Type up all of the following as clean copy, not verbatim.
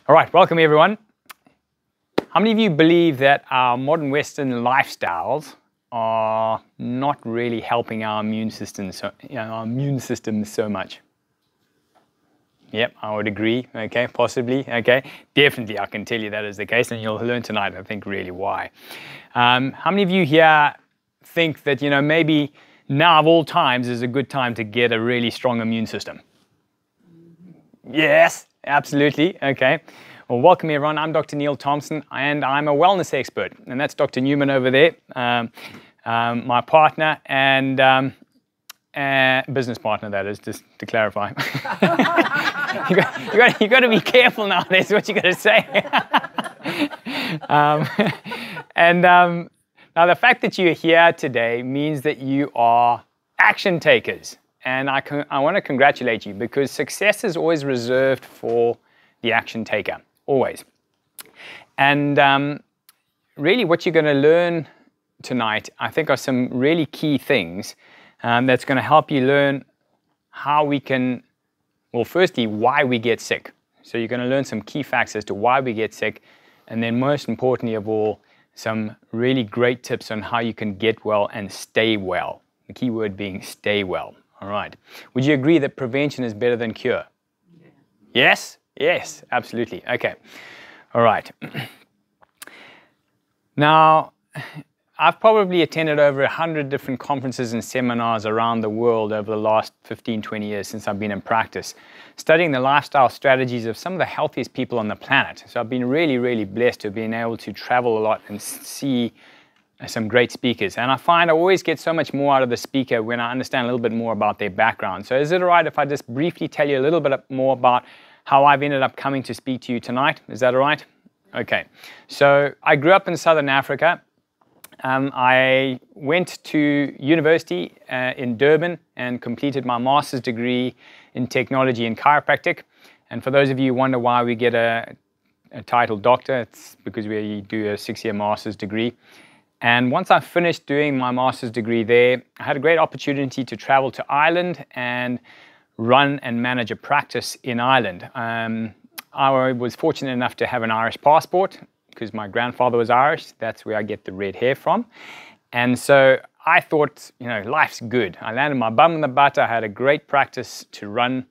All right, welcome everyone. How many of you believe that our modern Western lifestyles are not really helping our immune system so much? Yep, I would agree. Okay, possibly. Okay, definitely I can tell you that is the case, and you'll learn tonight, I think, really why. How many of you here think that, maybe now of all times is a good time to get a really strong immune system? Yes, absolutely. Okay. Well, welcome everyone. I'm Dr. Neil Thompson, and I'm a wellness expert, and that's Dr. Newman over there, my partner and business partner, that is, just to clarify. you got to be careful nowadays what you got to say. Now the fact that you're here today means that you are action takers, and I want to congratulate you, because success is always reserved for the action taker, always. And really what you're going to learn tonight, I think, are some really key things that's going to help you learn how we can, well, firstly, why we get sick. So you're going to learn some key facts as to why we get sick, and then most importantly of all, some really great tips on how you can get well and stay well. The key word being stay well. All right. Would you agree that prevention is better than cure? Yeah. Yes? Yes, absolutely. Okay. All right. Now, I've probably attended over 100 different conferences and seminars around the world over the last 15, 20 years since I've been in practice, studying the lifestyle strategies of some of the healthiest people on the planet. So I've been really, really blessed to have been able to travel a lot and see some great speakers. And I find I always get so much more out of the speaker when I understand a little bit more about their background. So is it all right if I just briefly tell you a little bit more about how I've ended up coming to speak to you tonight? Is that all right? Okay. So I grew up in Southern Africa. I went to university in Durban and completed my master's degree in technology and chiropractic. And for those of you who wonder why we get a title doctor, it's because we do a 6-year master's degree. And once I finished doing my master's degree there, I had a great opportunity to travel to Ireland and run and manage a practice in Ireland. I was fortunate enough to have an Irish passport, because my grandfather was Irish. That's where I get the red hair from. And so I thought, life's good. I landed my bum in the butter. I had a great practice to run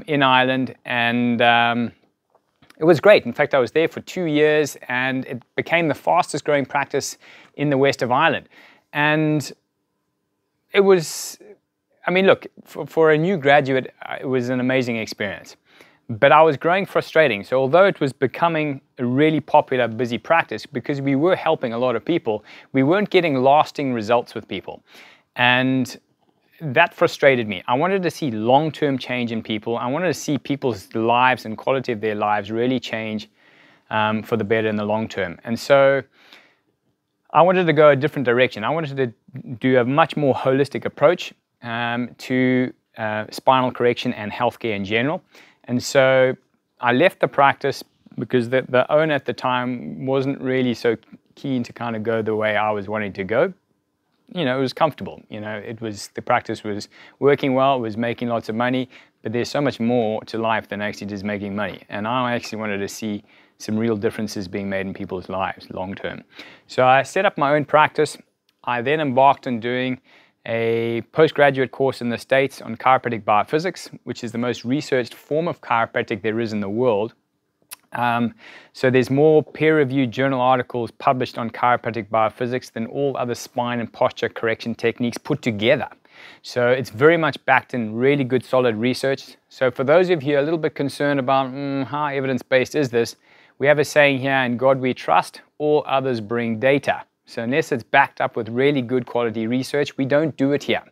in Ireland, and it was great. In fact, I was there for 2 years, and it became the fastest growing practice in the west of Ireland. And it was, look, for a new graduate, it was an amazing experience. But I was growing frustrating. So although it was becoming a really popular, busy practice, because we were helping a lot of people, we weren't getting lasting results with people. And that frustrated me. I wanted to see long-term change in people. I wanted to see people's lives and quality of their lives really change for the better in the long term. And so I wanted to go a different direction. I wanted to do a much more holistic approach to spinal correction and healthcare in general. And so I left the practice because the owner at the time wasn't really so keen to kind of go the way I was wanting to go. It was comfortable. The practice was working well, it was making lots of money, but there's so much more to life than actually just making money. And I actually wanted to see some real differences being made in people's lives long term. So I set up my own practice. I then embarked on doing a postgraduate course in the States on chiropractic biophysics, which is the most researched form of chiropractic there is in the world. So there's more peer-reviewed journal articles published on chiropractic biophysics than all other spine and posture correction techniques put together. So it's very much backed in really good, solid research. So for those of you a little bit concerned about how evidence-based is this, we have a saying here, in God we trust, all others bring data. So unless it's backed up with really good quality research, we don't do it here.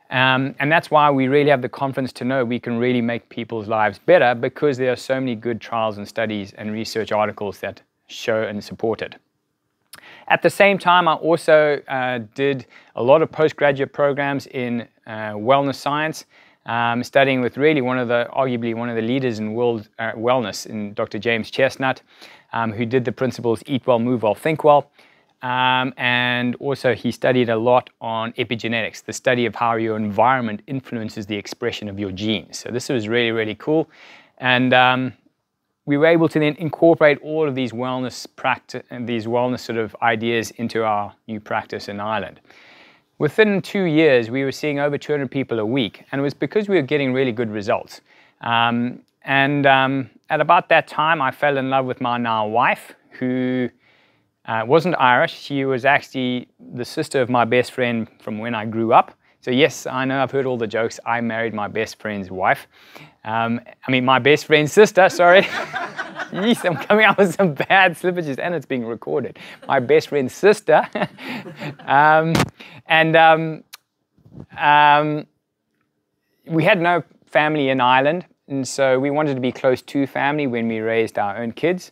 And that's why we really have the confidence to know we can really make people's lives better, because there are so many good trials and studies and research articles that show and support it. At the same time, I also did a lot of postgraduate programs in wellness science, studying with really arguably one of the leaders in world wellness, in Dr. James Chestnut, who did the principles Eat Well, Move Well, Think Well. And also he studied a lot on epigenetics, the study of how your environment influences the expression of your genes. So this was really, really cool. And we were able to then incorporate all of these wellness practice and these wellness sort of ideas into our new practice in Ireland. Within 2 years, we were seeing over 200 people a week, and it was because we were getting really good results. At about that time, I fell in love with my now wife, who wasn't Irish. She was actually the sister of my best friend from when I grew up. So yes, I know I've heard all the jokes. I married my best friend's wife. My best friend's sister, sorry. Yeesh, I'm coming out with some bad slippages, and it's being recorded. My best friend's sister. We had no family in Ireland, and so we wanted to be close to family when we raised our own kids.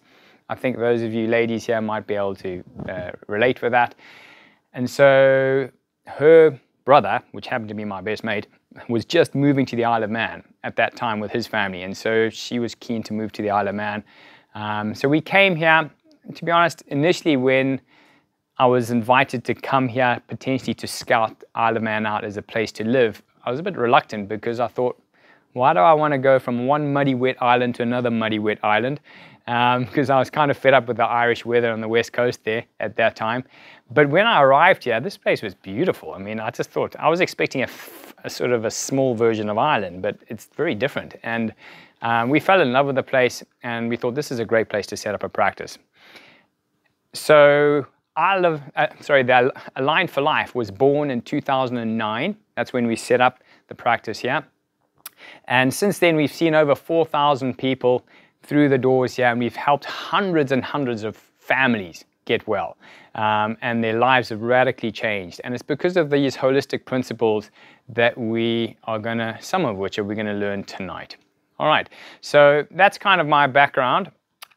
I think those of you ladies here might be able to relate with that. And so her brother, which happened to be my best mate, was just moving to the Isle of Man at that time with his family, and so she was keen to move to the Isle of Man. So we came here. To be honest, initially when I was invited to come here potentially to scout Isle of Man out as a place to live, I was a bit reluctant because I thought, why do I want to go from one muddy wet island to another muddy wet island? Because I was kind of fed up with the Irish weather on the west coast there at that time. But when I arrived here, this place was beautiful. I mean, I just thought, I was expecting a sort of a small version of Ireland, but it's very different. And we fell in love with the place, and we thought this is a great place to set up a practice. So the Aligned for Life was born in 2009. That's when we set up the practice here. And since then, we've seen over 4,000 people through the doors here, and we've helped hundreds and hundreds of families get well, and their lives have radically changed. And it's because of these holistic principles that some of which we're gonna learn tonight. All right, so that's kind of my background,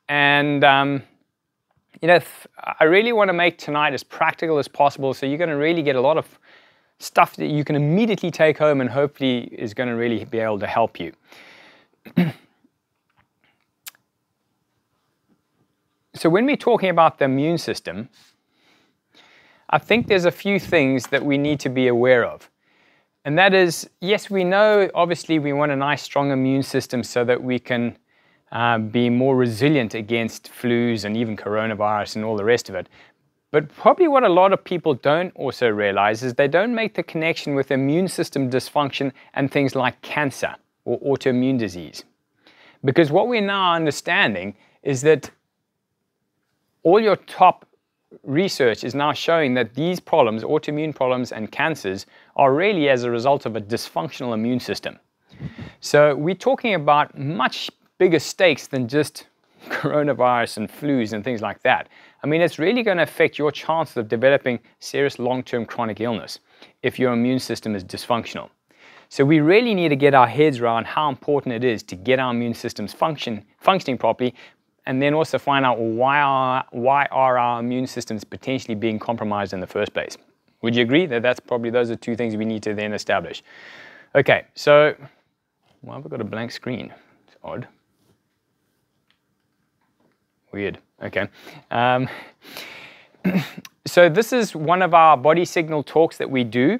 and I really want to make tonight as practical as possible, so you're gonna really get a lot of stuff that you can immediately take home and hopefully is gonna really be able to help you. So when we're talking about the immune system, I think there's a few things that we need to be aware of. And that is, yes, we know obviously we want a nice strong immune system so that we can be more resilient against flus and even coronavirus and all the rest of it. But probably what a lot of people don't also realize is they don't make the connection with immune system dysfunction and things like cancer or autoimmune disease. Because what we're now understanding is that all your top research is now showing that these problems, autoimmune problems and cancers, are really as a result of a dysfunctional immune system. So we're talking about much bigger stakes than just coronavirus and flus and things like that. I mean, it's really going to affect your chances of developing serious long-term chronic illness if your immune system is dysfunctional. So we really need to get our heads around how important it is to get our immune systems functioning properly, and then also find out why are our immune systems potentially being compromised in the first place. Would you agree that those are two things we need to then establish? Okay, so why have I got a blank screen? It's odd. Weird. Okay. So this is one of our body signal talks that we do,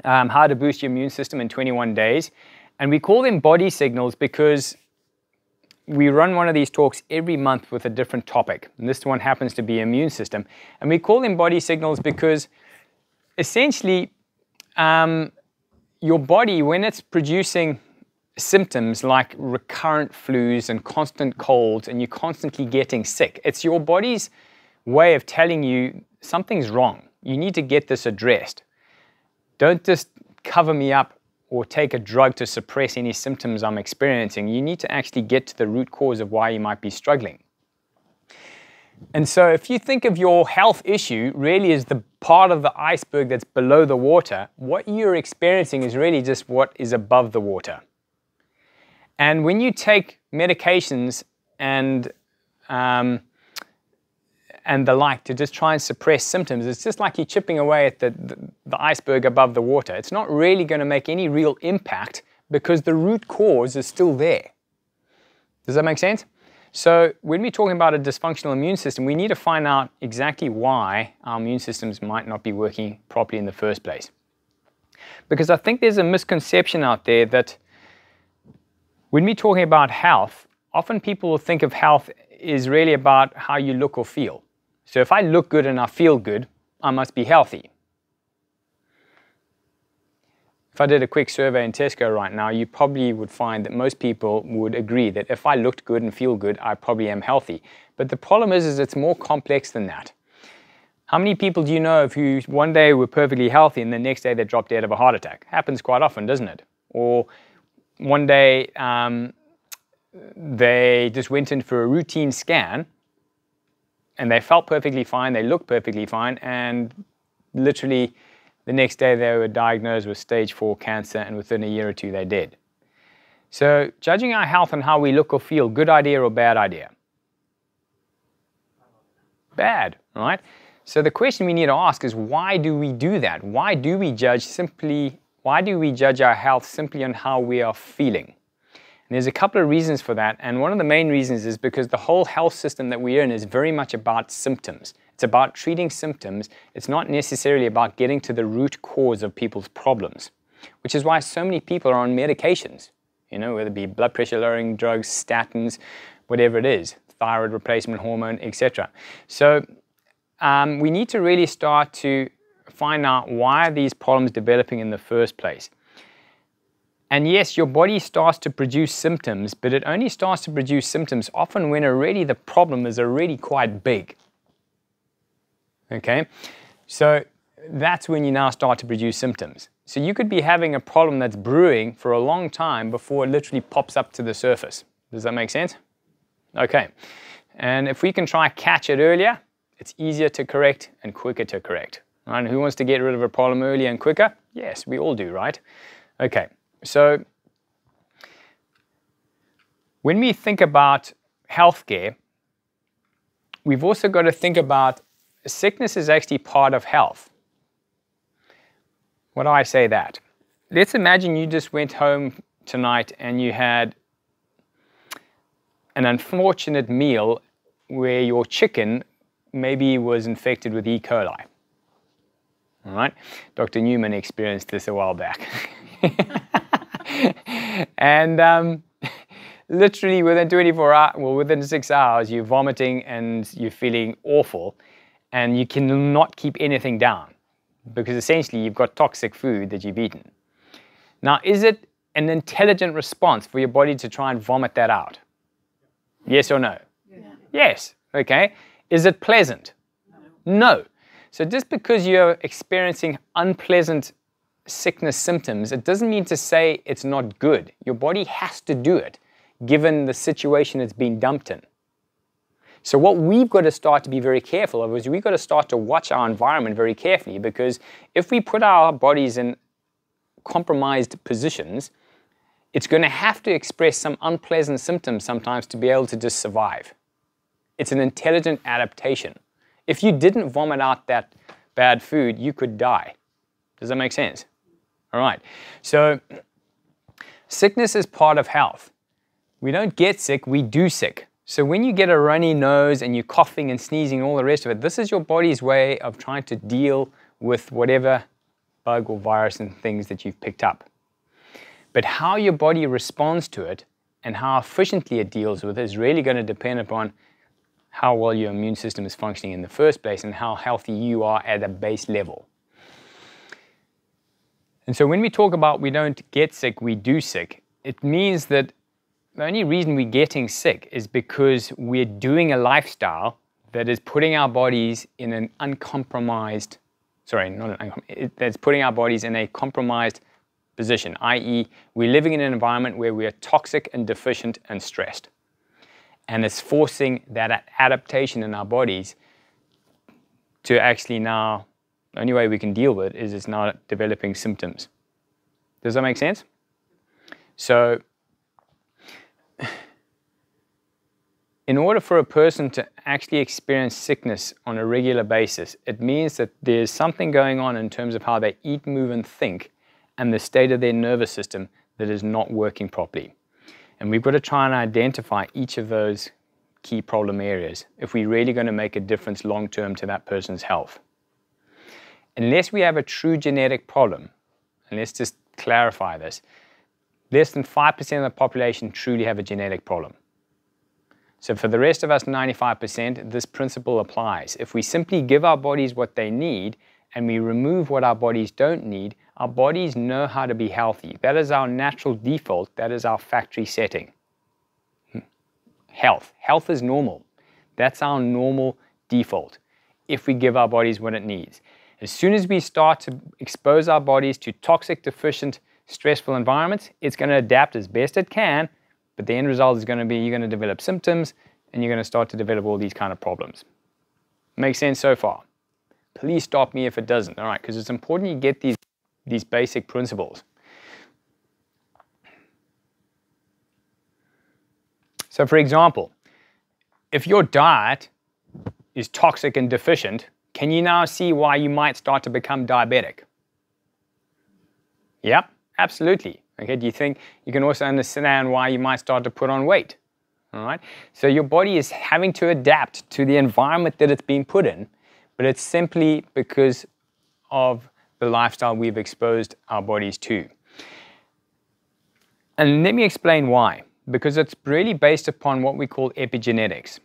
how to boost your immune system in 21 days. And we call them body signals because we run one of these talks every month with a different topic. And this one happens to be immune system. And we call them body signals because essentially your body, when it's producing symptoms like recurrent flus and constant colds and you're constantly getting sick, it's your body's way of telling you something's wrong. You need to get this addressed. Don't just cover me up or take a drug to suppress any symptoms I'm experiencing. You need to actually get to the root cause of why you might be struggling. And so if you think of your health issue really as the part of the iceberg that's below the water, what you're experiencing is really just what is above the water. And when you take medications and the like to just try and suppress symptoms, it's just like you're chipping away at the iceberg above the water. It's not really going to make any real impact because the root cause is still there. Does that make sense? So when we're talking about a dysfunctional immune system, we need to find out exactly why our immune systems might not be working properly in the first place. Because I think there's a misconception out there that when we're talking about health, often people will think of health is really about how you look or feel. So if I look good and I feel good, I must be healthy. If I did a quick survey in Tesco right now, you probably would find that most people would agree that if I looked good and feel good, I probably am healthy. But the problem is it's more complex than that. How many people do you know who one day were perfectly healthy and the next day they dropped dead of a heart attack? Happens quite often, doesn't it? Or one day they just went in for a routine scan and they felt perfectly fine, they looked perfectly fine, and literally the next day they were diagnosed with stage 4 cancer, and within a year or two they're dead. So judging our health and how we look or feel, good idea or bad idea? Bad, right? So the question we need to ask is, why do we do that? Why do we judge our health simply on how we are feeling? And there's a couple of reasons for that, and one of the main reasons is because the whole health system that we're in is very much about symptoms. It's about treating symptoms. It's not necessarily about getting to the root cause of people's problems, which is why so many people are on medications, whether it be blood pressure lowering drugs, statins, whatever it is, thyroid replacement hormone, etc. So we need to really start to find out why are these problems developing in the first place. And yes, your body starts to produce symptoms, but it only starts to produce symptoms often when already the problem is already quite big. Okay, so that's when you now start to produce symptoms. So you could be having a problem that's brewing for a long time before it literally pops up to the surface. Does that make sense? Okay, and if we can try catch it earlier, it's easier to correct and quicker to correct. Right? And who wants to get rid of a problem earlier and quicker? Yes, we all do, right? Okay, so when we think about healthcare, we've also got to think about sickness is actually part of health. Why do I say that? Let's imagine you just went home tonight and you had an unfortunate meal where your chicken maybe was infected with E. coli. All right? Dr. Newman experienced this a while back. And literally within 24 hours, well, within 6 hours, you're vomiting and you're feeling awful, and you cannot keep anything down because essentially you've got toxic food that you've eaten. Now, is it an intelligent response for your body to try and vomit that out? Yes or no? Yeah. Yes. Okay. Is it pleasant? No. So just because you're experiencing unpleasant sickness symptoms, it doesn't mean to say it's not good. Your body has to do it given the situation it's been dumped in. So what we've got to start to be very careful of is we've got to start to watch our environment very carefully, because if we put our bodies in compromised positions, it's going to have to express some unpleasant symptoms sometimes to be able to just survive. It's an intelligent adaptation. If you didn't vomit out that bad food, you could die. Does that make sense? All right. So sickness is part of health. We don't get sick, we do sick. So when you get a runny nose and you're coughing and sneezing and all the rest of it, this is your body's way of trying to deal with whatever bug or virus and things that you've picked up. But how your body responds to it and how efficiently it deals with it is really going to depend upon how well your immune system is functioning in the first place and how healthy you are at a base level. And so when we talk about we don't get sick, we do sick, it means that the only reason we're getting sick is because we're doing a lifestyle that is putting our bodies in an uncompromised, that's putting our bodies in a compromised position, i.e. we're living in an environment where we are toxic and deficient and stressed. And it's forcing that adaptation in our bodies to actually now, the only way we can deal with it is it's now developing symptoms. Does that make sense? So, in order for a person to actually experience sickness on a regular basis, it means that there's something going on in terms of how they eat, move, and think, and the state of their nervous system that is not working properly. And we've got to try and identify each of those key problem areas if we're really going to make a difference long term to that person's health. Unless we have a true genetic problem, and let's just clarify this, less than 5% of the population truly have a genetic problem. So for the rest of us 95%, this principle applies. If we simply give our bodies what they need and we remove what our bodies don't need, our bodies know how to be healthy. That is our natural default. That is our factory setting. Health. Health is normal. That's our normal default if we give our bodies what it needs. As soon as we start to expose our bodies to toxic, deficient, stressful environments, it's going to adapt as best it can, but the end result is going to be you're going to develop symptoms and you're going to start to develop all these kind of problems. Makes sense so far? Please stop me if it doesn't, all right? Because it's important you get these basic principles. So for example, if your diet is toxic and deficient, can you now see why you might start to become diabetic? Yep, absolutely. Okay, do you think you can also understand why you might start to put on weight? All right, so your body is having to adapt to the environment that it's been put in, but it's simply because of the lifestyle we've exposed our bodies to. And let me explain why. Because it's really based upon what we call epigenetics.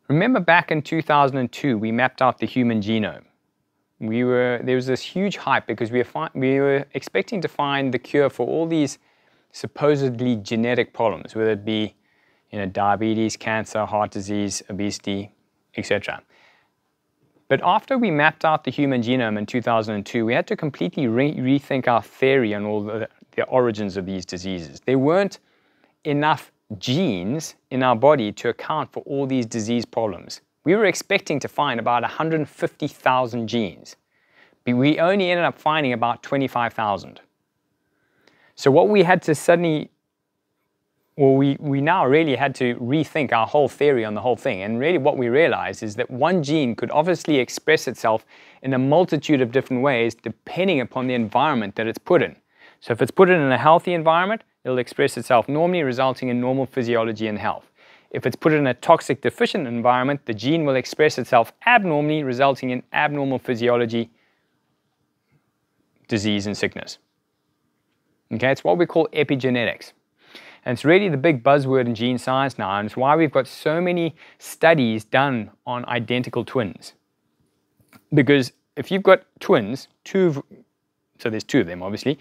Remember back in 2002, we mapped out the human genome. There was this huge hype because we were expecting to find the cure for all these supposedly genetic problems, whether it be diabetes, cancer, heart disease, obesity, etc. But after we mapped out the human genome in 2002, we had to completely rethink our theory on all the origins of these diseases. There weren't enough genes in our body to account for all these disease problems. We were expecting to find about 150,000 genes, but we only ended up finding about 25,000. So what we had to we now really had to rethink our whole theory on the whole thing. And really what we realized is that one gene could obviously express itself in a multitude of different ways depending upon the environment that it's put in. So if it's put in a healthy environment, it'll express itself normally, resulting in normal physiology and health. If it's put in a toxic, deficient environment, the gene will express itself abnormally, resulting in abnormal physiology, disease, and sickness. Okay, it's what we call epigenetics. And it's really the big buzzword in gene science now, and it's why we've got so many studies done on identical twins. Because if you've got twins, so there's two of them, obviously.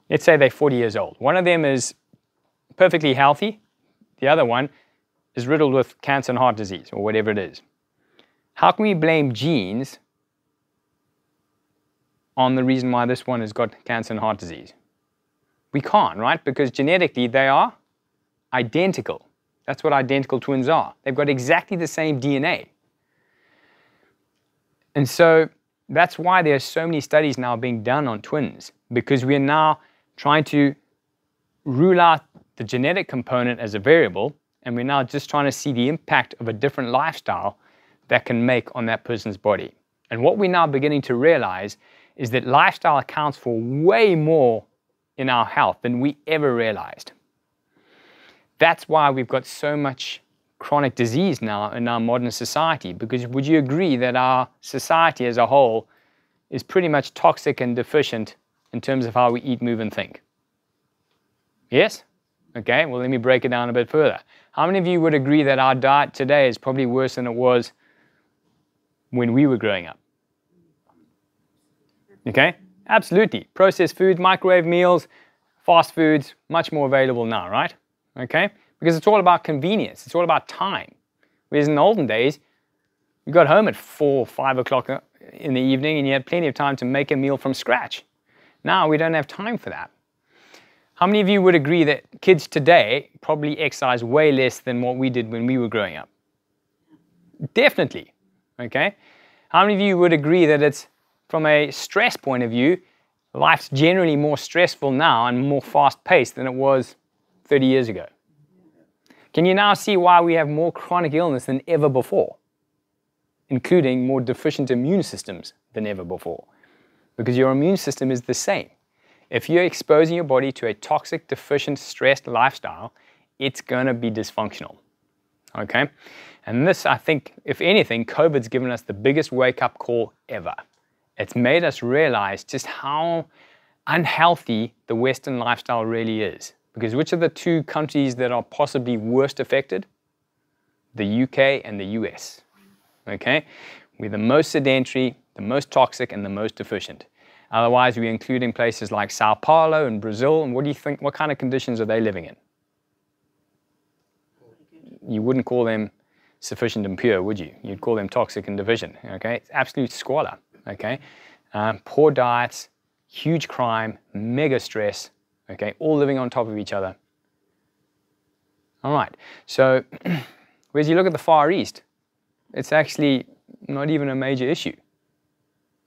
Let's say they're 40 years old. One of them is perfectly healthy. The other one is riddled with cancer and heart disease, or whatever it is. How can we blame genes on the reason why this one has got cancer and heart disease? We can't, right? Because genetically they are identical. That's what identical twins are. They've got exactly the same DNA. And so that's why there are so many studies now being done on twins, because we are now trying to rule out the genetic component as a variable, and we're now just trying to see the impact of a different lifestyle that can make on that person's body. And what we're now beginning to realize is that lifestyle accounts for way more in our health than we ever realized. That's why we've got so much chronic disease now in our modern society, because would you agree that our society as a whole is pretty much toxic and deficient in terms of how we eat, move, and think? Yes? Okay, well, let me break it down a bit further. How many of you would agree that our diet today is probably worse than it was when we were growing up? Okay, absolutely. Processed foods, microwave meals, fast foods, much more available now, right? Okay, because it's all about convenience. It's all about time. Whereas in the olden days, you got home at 4, 5 o'clock in the evening and you had plenty of time to make a meal from scratch. Now we don't have time for that. How many of you would agree that kids today probably exercise way less than what we did when we were growing up? Definitely, okay? How many of you would agree that it's, from a stress point of view, life's generally more stressful now and more fast-paced than it was 30 years ago? Can you now see why we have more chronic illness than ever before, including more deficient immune systems than ever before? Because your immune system is the same. If you're exposing your body to a toxic, deficient, stressed lifestyle, it's going to be dysfunctional, okay? And this, I think, if anything, COVID's given us the biggest wake-up call ever. It's made us realize just how unhealthy the Western lifestyle really is. Because which are the two countries that are possibly worst affected? the UK, and the US. Okay? We're the most sedentary, the most toxic, and the most efficient. Otherwise, we're including places like Sao Paulo and Brazil. And what do you think, what kind of conditions are they living in? You wouldn't call them sufficient and pure, would you? You'd call them toxic and deficient, okay? It's absolute squalor, okay? Poor diets, huge crime, mega stress, okay? All living on top of each other. All right, so whereas you look at the Far East, it's actually not even a major issue.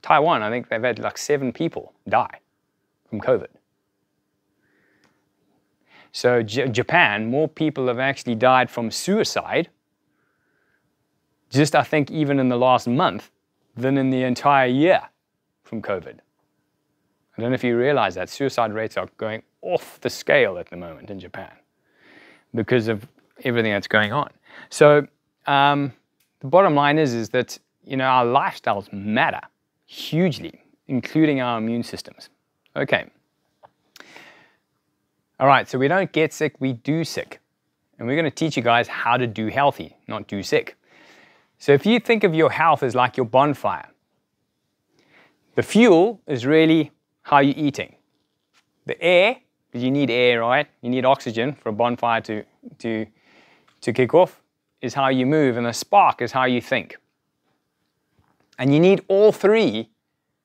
Taiwan, I think they've had like 7 people die from COVID. So Japan, more people have actually died from suicide, just I think even in the last month, than in the entire year from COVID. I don't know if you realize that suicide rates are going off the scale at the moment in Japan because of everything that's going on. So the bottom line is that, you know, our lifestyles matter hugely, including our immune systems. Okay. All right, so we don't get sick, we do sick. And we're going to teach you guys how to do healthy, not do sick. So if you think of your health as like your bonfire, the fuel is really how you're eating. The air, because you need air, right? You need oxygen for a bonfire to kick off, is how you move, and the spark is how you think. And you need all three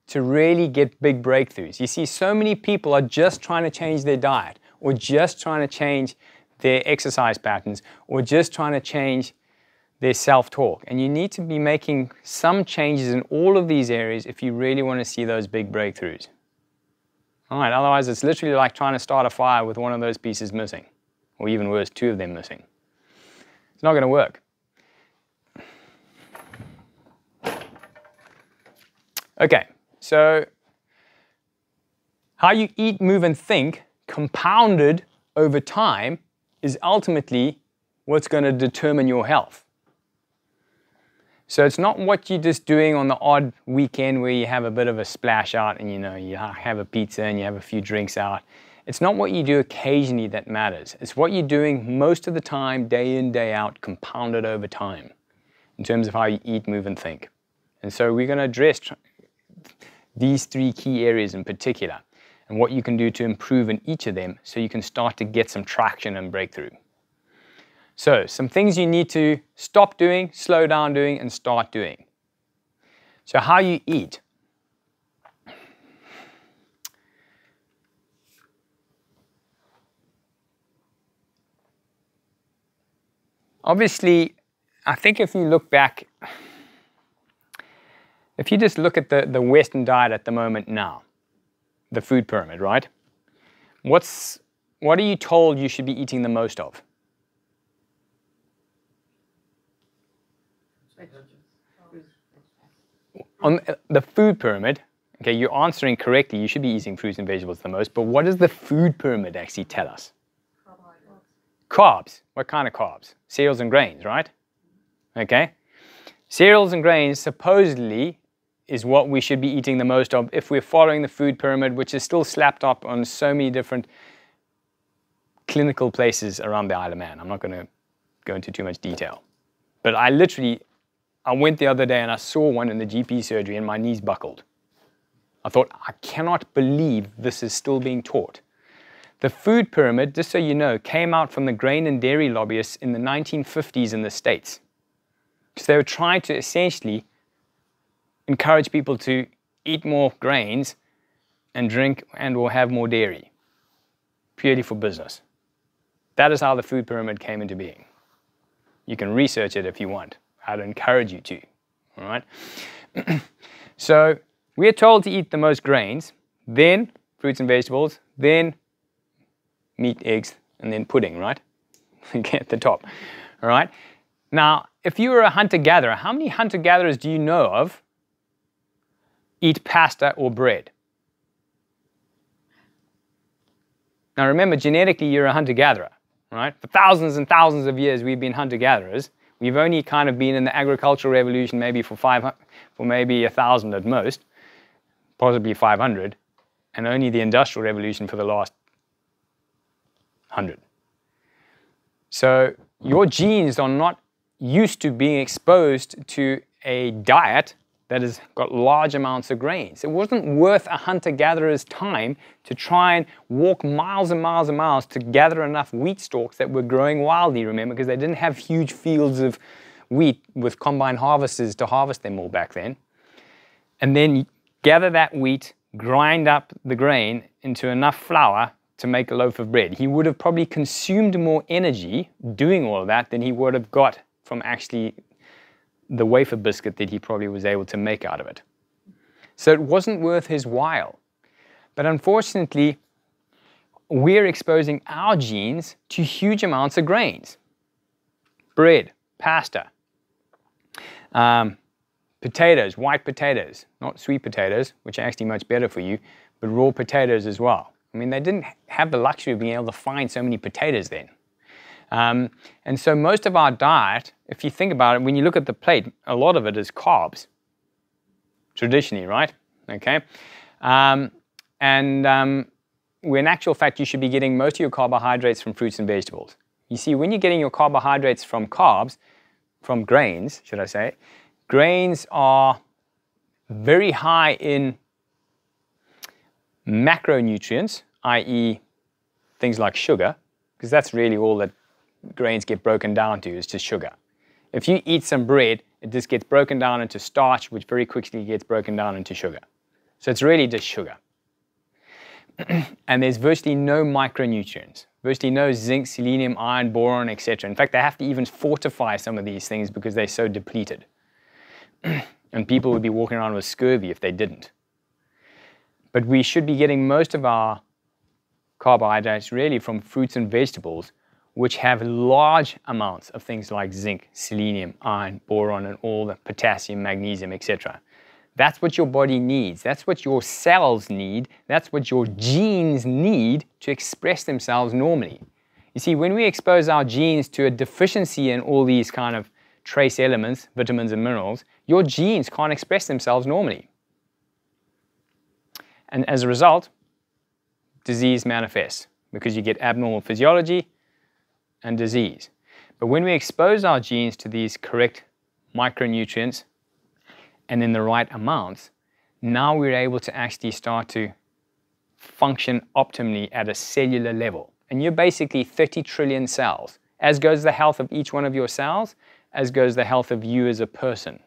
to really get big breakthroughs. You see, so many people are just trying to change their diet, or just trying to change their exercise patterns, or just trying to change their self-talk. And you need to be making some changes in all of these areas if you really want to see those big breakthroughs. All right, otherwise it's literally like trying to start a fire with one of those pieces missing, or even worse, 2 of them missing. It's not going to work. Okay, so how you eat, move, and think compounded over time is ultimately what's going to determine your health. So it's not what you're just doing on the odd weekend where you have a bit of a splash out and, you know, you have a pizza and you have a few drinks out. It's not what you do occasionally that matters. It's what you're doing most of the time, day in, day out, compounded over time in terms of how you eat, move, and think. And so we're going to address these 3 key areas in particular, and what you can do to improve in each of them so you can start to get some traction and breakthrough. So, some things you need to stop doing, slow down doing, and start doing. So how you eat. Obviously, I think if you look back, if you just look at the Western diet at the moment now, the food pyramid, right? What are you told you should be eating the most of? On the food pyramid, okay, you're answering correctly. You should be eating fruits and vegetables the most, but what does the food pyramid actually tell us? Carbs. What kind of carbs? Cereals and grains, right? Okay. Cereals and grains supposedly is what we should be eating the most of if we're following the food pyramid, which is still slapped up on so many different clinical places around the Isle of Man. I'm not going to go into too much detail. But I went the other day and I saw one in the GP surgery and my knees buckled. I thought, I cannot believe this is still being taught. The food pyramid, just so you know, came out from the grain and dairy lobbyists in the 1950s in the States. So they were trying to essentially encourage people to eat more grains and drink and or have more dairy, purely for business. That is how the food pyramid came into being. You can research it if you want. I'd encourage you to, all right? So we're told to eat the most grains, then fruits and vegetables, then meat, eggs, and then pudding, right? Okay, at the top, all right? Now, if you were a hunter-gatherer, how many hunter-gatherers do you know of eat pasta or bread? Now remember, genetically you're a hunter-gatherer, right? For thousands and thousands of years we've been hunter-gatherers. We've only kind of been in the agricultural revolution maybe for maybe 1,000 at most, possibly 500, and only the industrial revolution for the last 100. So your genes are not used to being exposed to a diet that has got large amounts of grains. It wasn't worth a hunter-gatherer's time to try and walk miles and miles and miles to gather enough wheat stalks that were growing wildly, remember, because they didn't have huge fields of wheat with combine harvesters to harvest them all back then. And then gather that wheat, grind up the grain into enough flour to make a loaf of bread. He would have probably consumed more energy doing all of that than he would have got from actually the wafer biscuit that he probably was able to make out of it. So it wasn't worth his while. But unfortunately, we're exposing our genes to huge amounts of grains. Bread, pasta, potatoes, white potatoes, not sweet potatoes, which are actually much better for you, but raw potatoes as well. I mean, they didn't have the luxury of being able to find so many potatoes then. And so most of our diet, if you think about it, when you look at the plate, a lot of it is carbs, traditionally, right? Okay. Where in actual fact, you should be getting most of your carbohydrates from fruits and vegetables. You see, when you're getting your carbohydrates from carbs, from grains, should I say, grains are very high in macronutrients, i.e. things like sugar, because that's really all that grains get broken down to, is just sugar. If you eat some bread, it just gets broken down into starch, which very quickly gets broken down into sugar. So it's really just sugar. And there's virtually no micronutrients, virtually no zinc, selenium, iron, boron, etc. In fact, they have to even fortify some of these things because they're so depleted. And people would be walking around with scurvy if they didn't. But we should be getting most of our carbohydrates really from fruits and vegetables, which have large amounts of things like zinc, selenium, iron, boron, and all the potassium, magnesium, etc. That's what your body needs. That's what your cells need. That's what your genes need to express themselves normally. You see, when we expose our genes to a deficiency in all these kind of trace elements, vitamins and minerals, your genes can't express themselves normally. And as a result, disease manifests because you get abnormal physiology and disease. But when we expose our genes to these correct micronutrients and in the right amounts, now we're able to actually start to function optimally at a cellular level. And you're basically 30 trillion cells. As goes the health of each one of your cells, as goes the health of you as a person.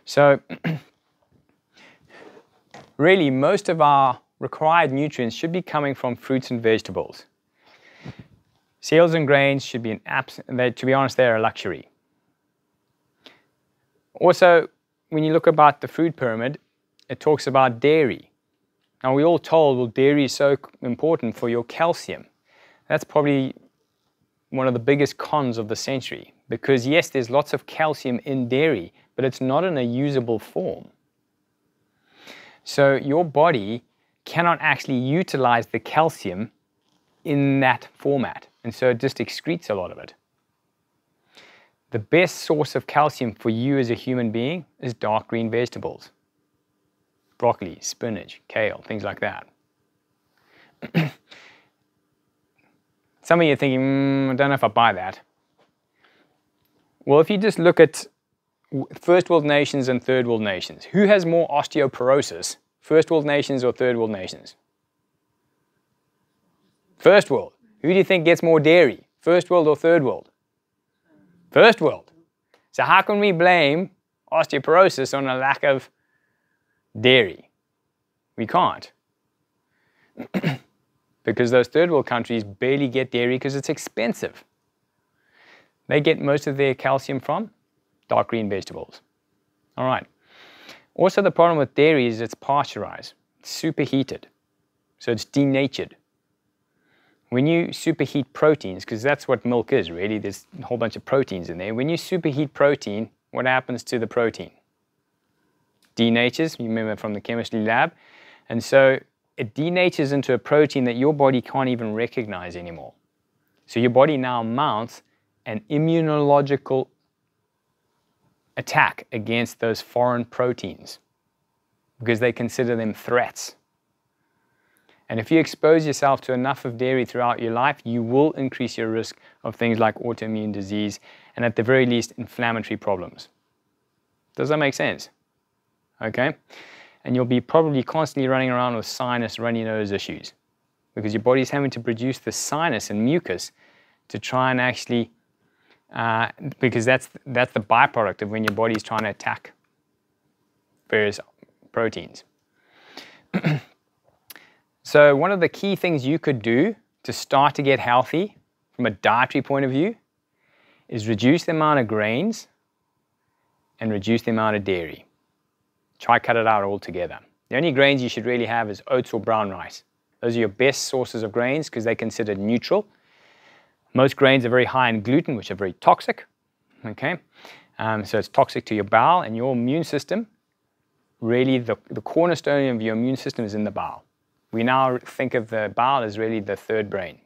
So really, most of our required nutrients should be coming from fruits and vegetables. Cereals and grains should be to be honest, they're a luxury. Also, when you look about the food pyramid, it talks about dairy. Now, we're all told, well, dairy is so important for your calcium. That's probably one of the biggest cons of the century, because yes, there's lots of calcium in dairy, but it's not in a usable form. So your body cannot actually utilize the calcium in that format, and so it just excretes a lot of it. The best source of calcium for you as a human being is dark green vegetables. Broccoli, spinach, kale, things like that. Some of you are thinking, I don't know if I buy that. Well, if you just look at first world nations and third world nations, who has more osteoporosis, first world nations or third world nations? First world. Who do you think gets more dairy, first world or third world? First world. So how can we blame osteoporosis on a lack of dairy? We can't. Because those third world countries barely get dairy because it's expensive. They get most of their calcium from dark green vegetables. All right. Also, the problem with dairy is it's pasteurized. It's superheated. So it's denatured. When you superheat proteins, because that's what milk is really, there's a whole bunch of proteins in there. When you superheat protein, what happens to the protein? Denatures, you remember from the chemistry lab. And so it denatures into a protein that your body can't even recognize anymore. So your body now mounts an immunological attack against those foreign proteins because they consider them threats. And if you expose yourself to enough of dairy throughout your life, you will increase your risk of things like autoimmune disease and at the very least, inflammatory problems. Does that make sense? Okay? And you'll be probably constantly running around with sinus, runny nose issues because your body's having to produce the sinus and mucus to try and actually, because that's the byproduct of when your body's trying to attack various proteins. So one of the key things you could do to start to get healthy from a dietary point of view is reduce the amount of grains and reduce the amount of dairy. Try cut it out altogether. The only grains you should really have is oats or brown rice. Those are your best sources of grains because they're considered neutral. Most grains are very high in gluten, which are very toxic. Okay, so it's toxic to your bowel and your immune system. Really, the cornerstone of your immune system is in the bowel. We now think of the bowel as really the third brain.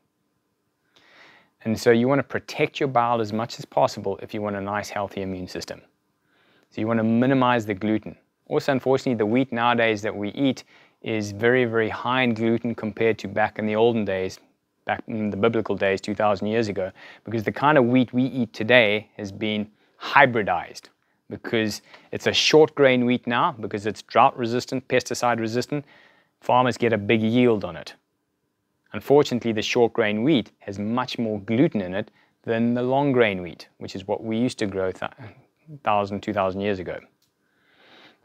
And so you want to protect your bowel as much as possible if you want a nice, healthy immune system. So you want to minimize the gluten. Also, unfortunately, the wheat nowadays that we eat is very, very high in gluten compared to back in the olden days, back in the biblical days, 2,000 years ago, because the kind of wheat we eat today has been hybridized because it's a short grain wheat now, because it's drought resistant, pesticide resistant. Farmers get a big yield on it. Unfortunately, the short grain wheat has much more gluten in it than the long grain wheat, which is what we used to grow 1,000, 2,000 years ago.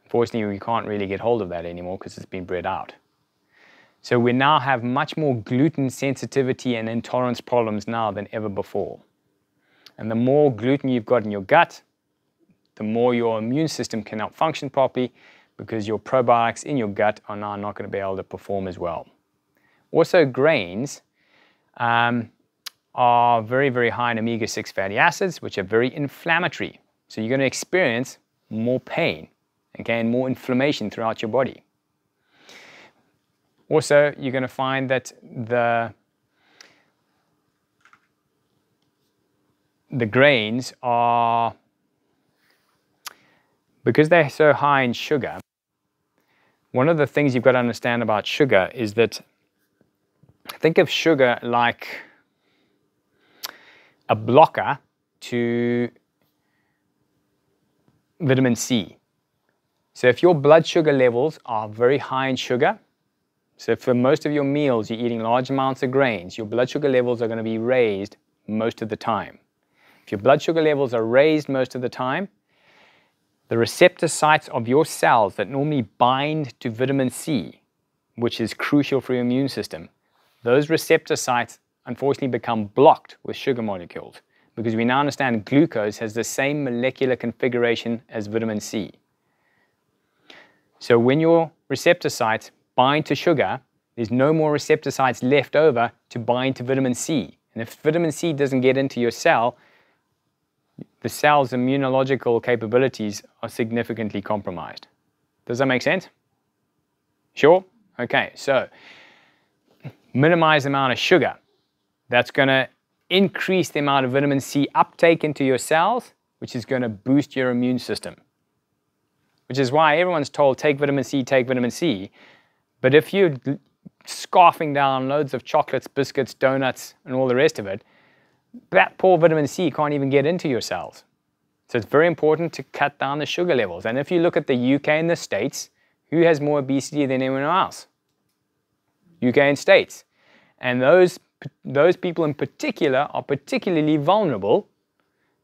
Unfortunately, we can't really get hold of that anymore because it's been bred out. So we now have much more gluten sensitivity and intolerance problems now than ever before. And the more gluten you've got in your gut, the more your immune system cannot function properly because your probiotics in your gut are now not going to be able to perform as well. Also, grains are very, very high in omega-6 fatty acids, which are very inflammatory. So you're going to experience more pain, okay, and more inflammation throughout your body. Also, you're going to find that the grains are, because they're so high in sugar, one of the things you've got to understand about sugar is that, think of sugar like a blocker to vitamin C. So if your blood sugar levels are very high in sugar, so for most of your meals you're eating large amounts of grains, your blood sugar levels are going to be raised most of the time. If your blood sugar levels are raised most of the time, the receptor sites of your cells that normally bind to vitamin C, which is crucial for your immune system, those receptor sites unfortunately become blocked with sugar molecules because we now understand glucose has the same molecular configuration as vitamin C. So when your receptor sites bind to sugar, there's no more receptor sites left over to bind to vitamin C. And if vitamin C doesn't get into your cell, the cell's immunological capabilities are significantly compromised. Does that make sense? Sure? Okay, so minimize the amount of sugar. That's going to increase the amount of vitamin C uptake into your cells, which is going to boost your immune system. Which is why everyone's told, take vitamin C, take vitamin C. But if you're scarfing down loads of chocolates, biscuits, donuts, and all the rest of it, that poor vitamin C can't even get into your cells. So it's very important to cut down the sugar levels. And if you look at the UK and the States, who has more obesity than anyone else? UK and States. And those people in particular are particularly vulnerable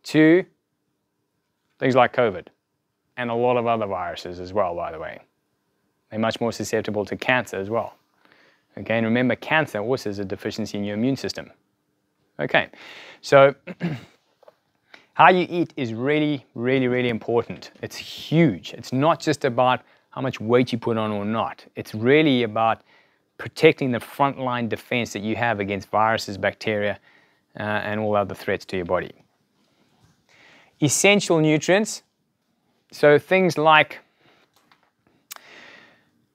to things like COVID and a lot of other viruses as well, by the way. They're much more susceptible to cancer as well. Okay, and remember, cancer also is a deficiency in your immune system. Okay, so how you eat is really, really, really important. It's huge. It's not just about how much weight you put on or not. It's really about protecting the frontline defense that you have against viruses, bacteria, and all other threats to your body. Essential nutrients. So things like,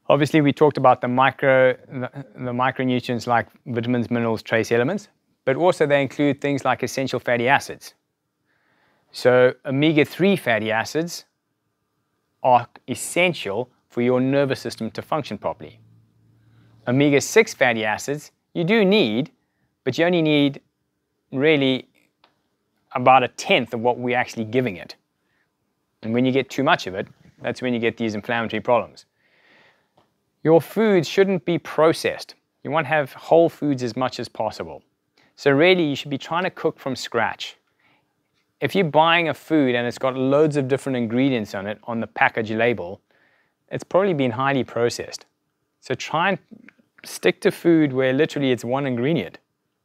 obviously we talked about the micronutrients like vitamins, minerals, trace elements, but also they include things like essential fatty acids. So omega-3 fatty acids are essential for your nervous system to function properly. Omega-6 fatty acids you do need, but you only need really about 1/10 of what we're actually giving it. And when you get too much of it, that's when you get these inflammatory problems. Your foods shouldn't be processed. You want to have whole foods as much as possible. So really, you should be trying to cook from scratch. If you're buying a food and it's got loads of different ingredients on it, on the package label, it's probably been highly processed. So try and stick to food where literally it's one ingredient.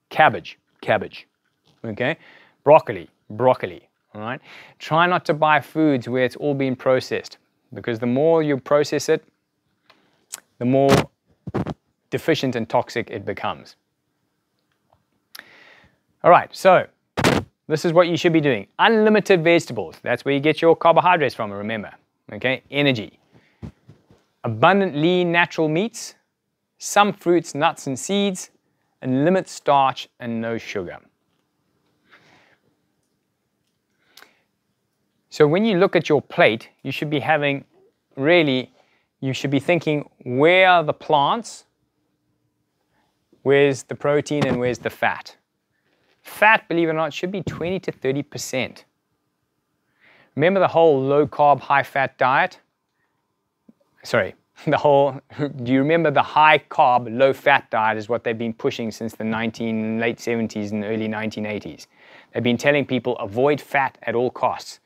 Cabbage, cabbage, okay? Broccoli, broccoli, all right? Try not to buy foods where it's all been processed, because the more you process it, the more deficient and toxic it becomes. All right, so this is what you should be doing. Unlimited vegetables. That's where you get your carbohydrates from, remember. Okay, energy. Abundant lean natural meats, some fruits, nuts, and seeds, and limit starch and no sugar. So when you look at your plate, you should be having, really, you should be thinking, where are the plants? Where's the protein and where's the fat? Fat, believe it or not, should be 20 to 30%. Remember the whole low-carb, high-fat diet? Sorry, do you remember the high-carb, low-fat diet is what they've been pushing since the late 70s and early 1980s. They've been telling people avoid fat at all costs.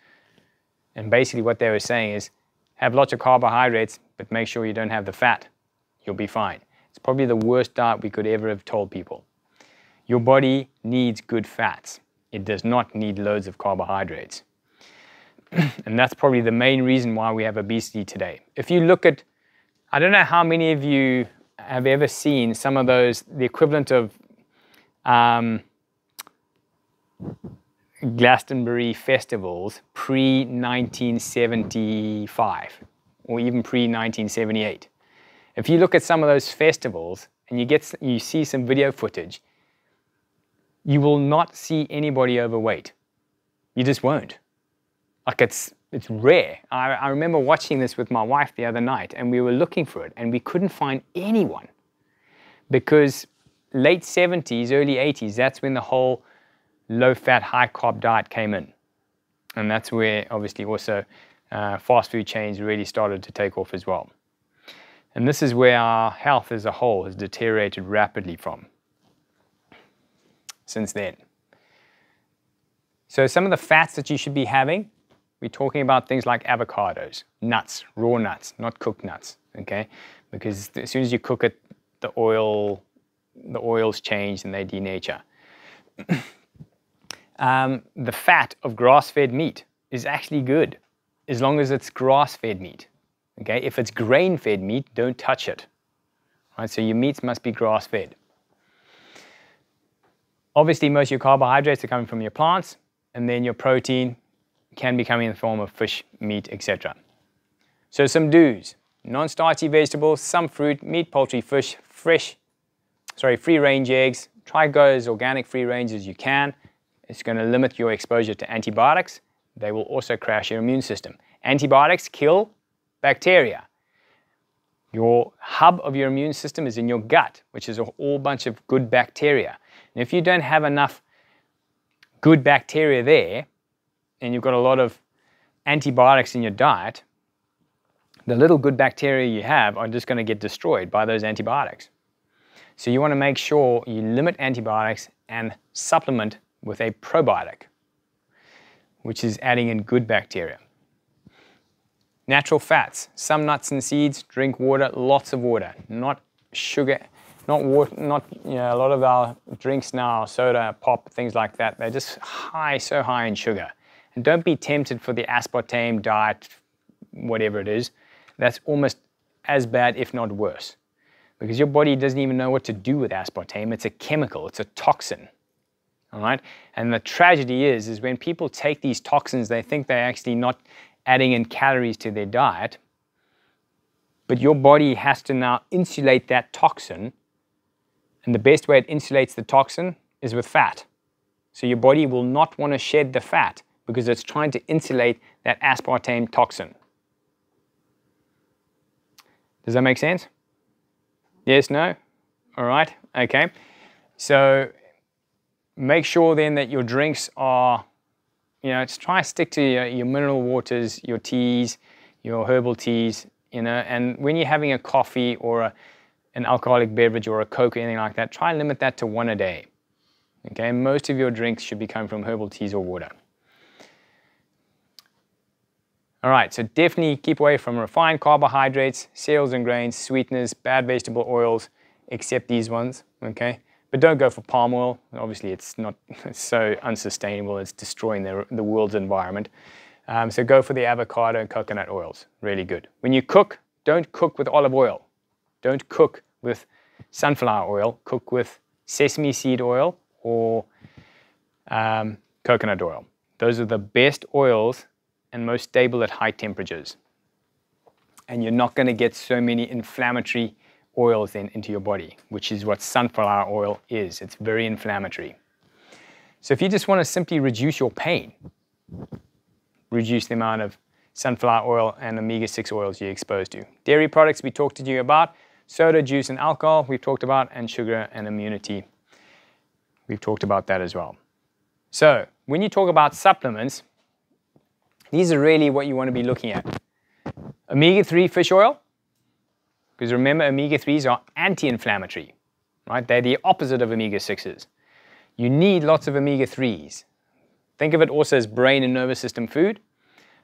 And basically what they were saying is have lots of carbohydrates, but make sure you don't have the fat. You'll be fine. It's probably the worst diet we could ever have told people. Your body needs good fats. It does not need loads of carbohydrates. And that's probably the main reason why we have obesity today. If you look at, I don't know how many of you have ever seen some of those, the equivalent of Glastonbury festivals pre-1975 or even pre-1978. If you look at some of those festivals and you see some video footage, you will not see anybody overweight. You just won't. Like it's rare. I remember watching this with my wife the other night and we were looking for it and we couldn't find anyone, because late 70s, early 80s, that's when the whole low-fat, high-carb diet came in. And that's where obviously also fast food chains really started to take off as well. And this is where our health as a whole has deteriorated rapidly from since then. So some of the fats that you should be having, we're talking about things like avocados, nuts, raw nuts, not cooked nuts, okay? Because as soon as you cook it, the oils change and they denature. The fat of grass-fed meat is actually good, as long as it's grass-fed meat, okay? If it's grain-fed meat, don't touch it, right? So your meats must be grass-fed. Obviously, most of your carbohydrates are coming from your plants, and then your protein can be coming in the form of fish, meat, etc. So some do's: non-starchy vegetables, some fruit, meat, poultry, fish, free-range eggs. Try to go as organic free-range as you can. It's going to limit your exposure to antibiotics. They will also crash your immune system. Antibiotics kill bacteria. Your hub of your immune system is in your gut, which is a whole bunch of good bacteria. And if you don't have enough good bacteria there, and you've got a lot of antibiotics in your diet, the little good bacteria you have are just going to get destroyed by those antibiotics. So you want to make sure you limit antibiotics and supplement with a probiotic, which is adding in good bacteria. Natural fats, some nuts and seeds, drink water, lots of water, not sugar, not water, a lot of our drinks now, soda, pop, things like that, they're just high, so high in sugar. And don't be tempted for the aspartame diet, whatever it is. That's almost as bad, if not worse, because your body doesn't even know what to do with aspartame. It's a chemical, it's a toxin. All right? And the tragedy is when people take these toxins, they think they're actually not adding in calories to their diet, but your body has to now insulate that toxin, and the best way it insulates the toxin is with fat. So your body will not want to shed the fat because it's trying to insulate that aspartame toxin. Does that make sense? Yes, no? All right, okay. So make sure then that your drinks are just try to stick to your mineral waters, your teas, your herbal teas, and when you're having a coffee or an alcoholic beverage or a Coke or anything like that, try and limit that to 1 a day. Okay, most of your drinks should be coming from herbal teas or water. All right, so definitely keep away from refined carbohydrates, cereals and grains, sweeteners, bad vegetable oils, except these ones, okay? But don't go for palm oil. Obviously, it's so unsustainable. It's destroying the world's environment. So go for the avocado and coconut oils. Really good. When you cook, don't cook with olive oil. Don't cook with sunflower oil. Cook with sesame seed oil or coconut oil. Those are the best oils and most stable at high temperatures. And you're not going to get so many inflammatory oils then into your body, which is what sunflower oil is. It's very inflammatory. So if you just want to simply reduce your pain, reduce the amount of sunflower oil and omega-6 oils you're exposed to. Dairy products we talked to you about, soda, juice, and alcohol we've talked about, and sugar and immunity. We've talked about that as well. So when you talk about supplements, these are really what you want to be looking at. Omega-3 fish oil, because remember, omega-3s are anti-inflammatory, right? They're the opposite of omega-6s. You need lots of omega-3s. Think of it also as brain and nervous system food.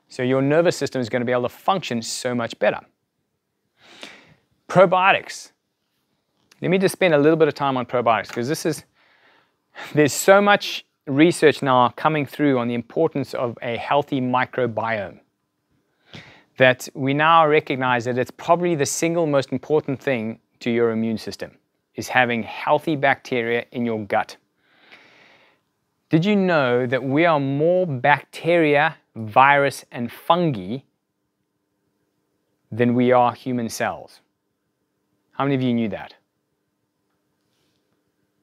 So your nervous system is going to be able to function so much better. Probiotics. Let me just spend a little bit of time on probiotics, because there's so much research now coming through on the importance of a healthy microbiome that we now recognize that it's probably the single most important thing to your immune system, is having healthy bacteria in your gut. Did you know that we are more bacteria, virus, and fungi than we are human cells? How many of you knew that?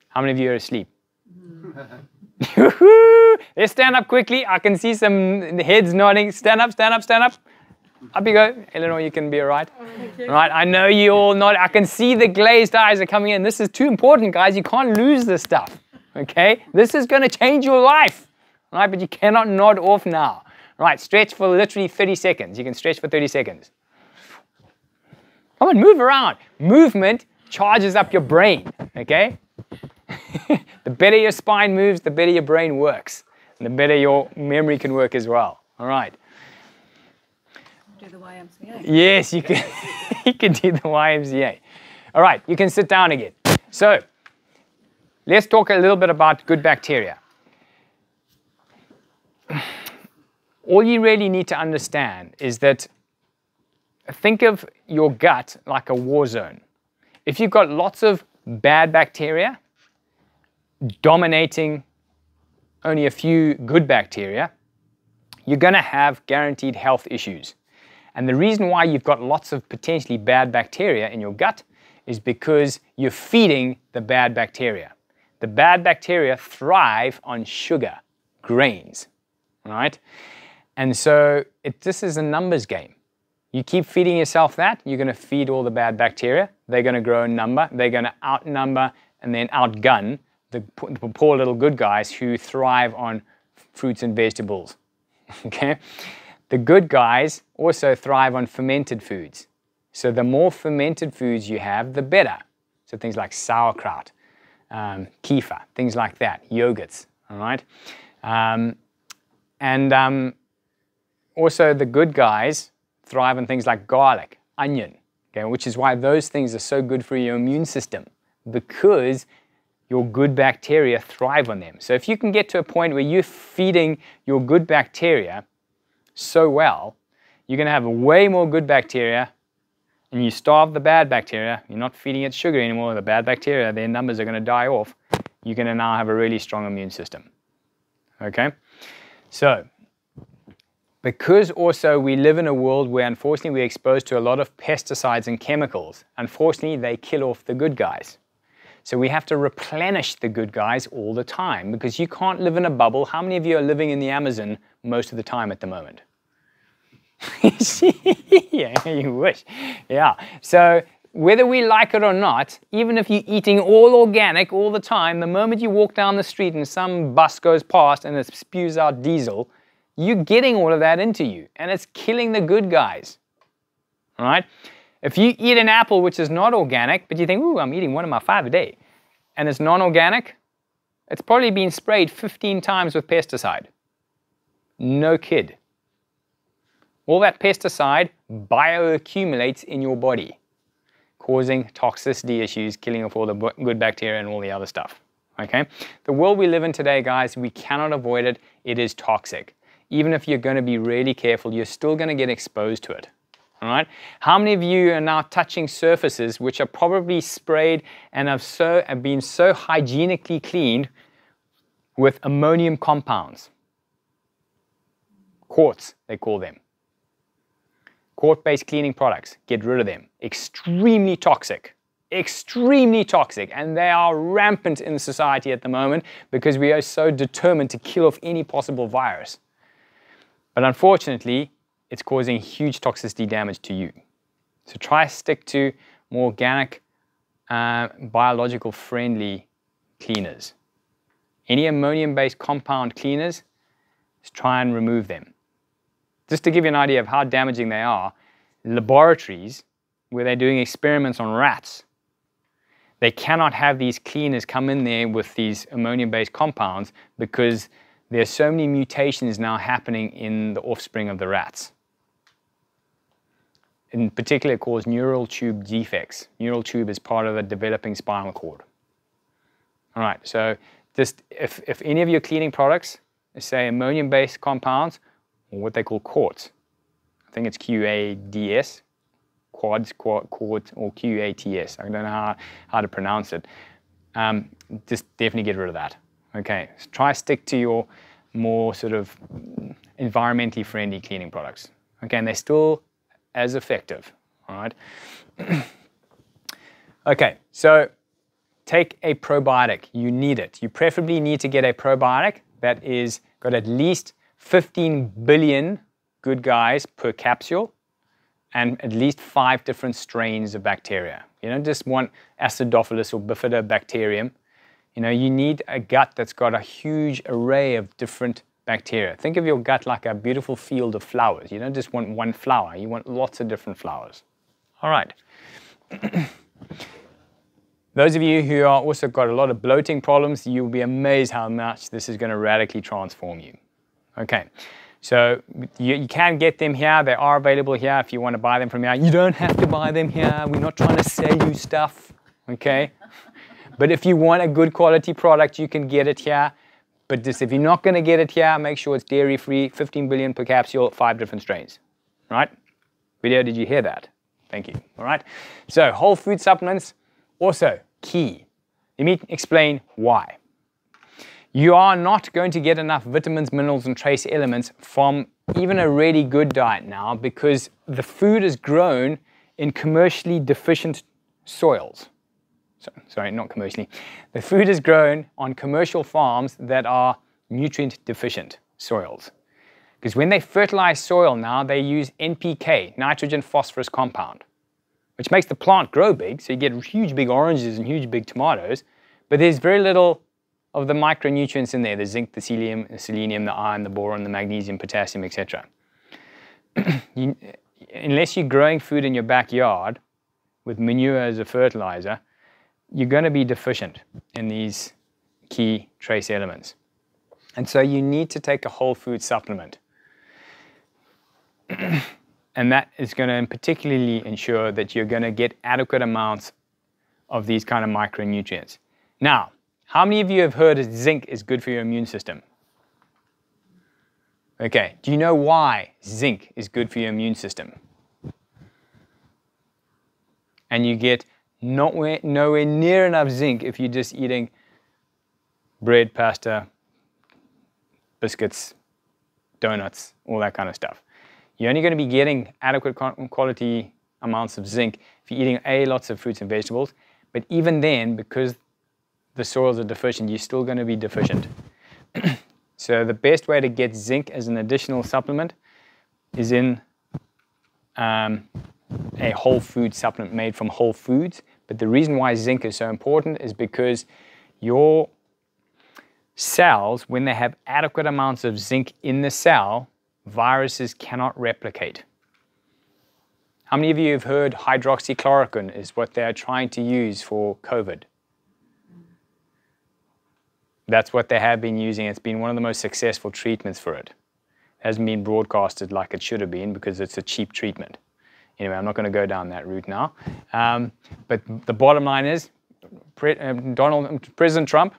How many of you are asleep? Let's stand up quickly. I can see some heads nodding. Stand up, stand up, stand up. Up you go. Eleanor, you can be all right. Right, I know you all nod. I can see the glazed eyes are coming in. This is too important, guys. You can't lose this stuff, okay? This is going to change your life, right? But you cannot nod off now. Right, stretch for literally 30 seconds. You can stretch for 30 seconds. Come on, move around. Movement charges up your brain, okay? The better your spine moves, the better your brain works. And the better your memory can work as well. All right. Do the YMCA. Yes, you can, you can do the YMCA. All right, you can sit down again. So, let's talk a little bit about good bacteria. All you really need to understand is that think of your gut like a war zone. If you've got lots of bad bacteria dominating only a few good bacteria, you're going to have guaranteed health issues. And the reason why you've got lots of potentially bad bacteria in your gut is because you're feeding the bad bacteria. The bad bacteria thrive on sugar, grains, right? And so this is a numbers game. You keep feeding yourself that, you're going to feed all the bad bacteria. They're going to grow in number. They're going to outnumber and then outgun the poor little good guys who thrive on fruits and vegetables, okay? The good guys also thrive on fermented foods. So the more fermented foods you have, the better. So things like sauerkraut, kefir, things like that, yogurts, all right? Also the good guys thrive on things like garlic, onion, okay, which is why those things are so good for your immune system, because your good bacteria thrive on them. So if you can get to a point where you're feeding your good bacteria so well, you're going to have way more good bacteria, and you starve the bad bacteria. You're not feeding it sugar anymore. The bad bacteria, their numbers are going to die off. You're going to now have a really strong immune system. Okay? So, because also we live in a world where unfortunately we're exposed to a lot of pesticides and chemicals, unfortunately they kill off the good guys. So we have to replenish the good guys all the time, because you can't live in a bubble. How many of you are living in the Amazon most of the time at the moment? Yeah, you wish. Yeah. So whether we like it or not, even if you're eating all organic all the time, the moment you walk down the street and some bus goes past and it spews out diesel, you're getting all of that into you, and it's killing the good guys. All right? If you eat an apple which is not organic, but you think, ooh, I'm eating one of my 5 a day, and it's non-organic, it's probably been sprayed 15 times with pesticide. No kid. All that pesticide bioaccumulates in your body, causing toxicity issues, killing off all the good bacteria and all the other stuff. Okay? The world we live in today, guys, we cannot avoid it. It is toxic. Even if you're going to be really careful, you're still going to get exposed to it. All right? How many of you are now touching surfaces which are probably sprayed and have been so hygienically cleaned with ammonium compounds? Quartz, they call them. Quartz-based cleaning products, get rid of them. Extremely toxic, and they are rampant in society at the moment because we are so determined to kill off any possible virus. But unfortunately, it's causing huge toxicity damage to you. So try to stick to more organic, biological friendly cleaners. Any ammonium-based compound cleaners, just try and remove them. Just to give you an idea of how damaging they are, laboratories where they're doing experiments on rats, they cannot have these cleaners come in there with these ammonium-based compounds because there are so many mutations now happening in the offspring of the rats. In particular, it causes neural tube defects. Neural tube is part of the developing spinal cord. All right, so just if any of your cleaning products, say ammonium-based compounds, or what they call quartz, I think it's QADS, quartz, or QATS. I don't know how to pronounce it. Just definitely get rid of that. Okay, so try to stick to your more sort of environmentally friendly cleaning products. Okay, and they're still as effective. All right. Okay, so take a probiotic. You need it. You preferably need to get a probiotic that is got at least 15 billion good guys per capsule and at least 5 different strains of bacteria. You don't just want Acidophilus or Bifidobacterium. You know, you need a gut that's got a huge array of different bacteria. Think of your gut like a beautiful field of flowers. You don't just want one flower. You want lots of different flowers. All right. Those of you who are also got a lot of bloating problems, you'll be amazed how much this is going to radically transform you. Okay, so you can get them here. They are available here if you want to buy them from here. You don't have to buy them here. We're not trying to sell you stuff, okay? But if you want a good quality product, you can get it here. But just if you're not going to get it here, make sure it's dairy-free, 15 billion per capsule, 5 different strains, right? Video, did you hear that? Thank you, all right? So whole food supplements, also key. Let me explain why. You are not going to get enough vitamins, minerals, and trace elements from even a really good diet now because the food is grown in commercially deficient soils. Sorry, not commercially. The food is grown on commercial farms that are nutrient deficient soils. Because when they fertilize soil now, they use NPK, nitrogen phosphorus compound, which makes the plant grow big, so you get huge big oranges and huge big tomatoes, but there's very little of the micronutrients in there, the zinc, the selenium, the iron, the boron, the magnesium, potassium, etc. Unless you're growing food in your backyard with manure as a fertilizer, you're going to be deficient in these key trace elements. And so you need to take a whole food supplement. And that is going to particularly ensure that you're going to get adequate amounts of these kind of micronutrients. Now, how many of you have heard that zinc is good for your immune system? Okay, do you know why zinc is good for your immune system? And you get nowhere near enough zinc if you're just eating bread, pasta, biscuits, donuts, all that kind of stuff. You're only going to be getting adequate quality amounts of zinc if you're eating lots of fruits and vegetables. But even then, because the soils are deficient, you're still going to be deficient. So the best way to get zinc as an additional supplement is in a whole food supplement made from whole foods. But the reason why zinc is so important is because your cells, when they have adequate amounts of zinc in the cell, viruses cannot replicate. How many of you have heard hydroxychloroquine is what they're trying to use for COVID? That's what they have been using. It's been one of the most successful treatments for it. It hasn't been broadcasted like it should have been because it's a cheap treatment. Anyway, I'm not going to go down that route now. But the bottom line is, President Trump,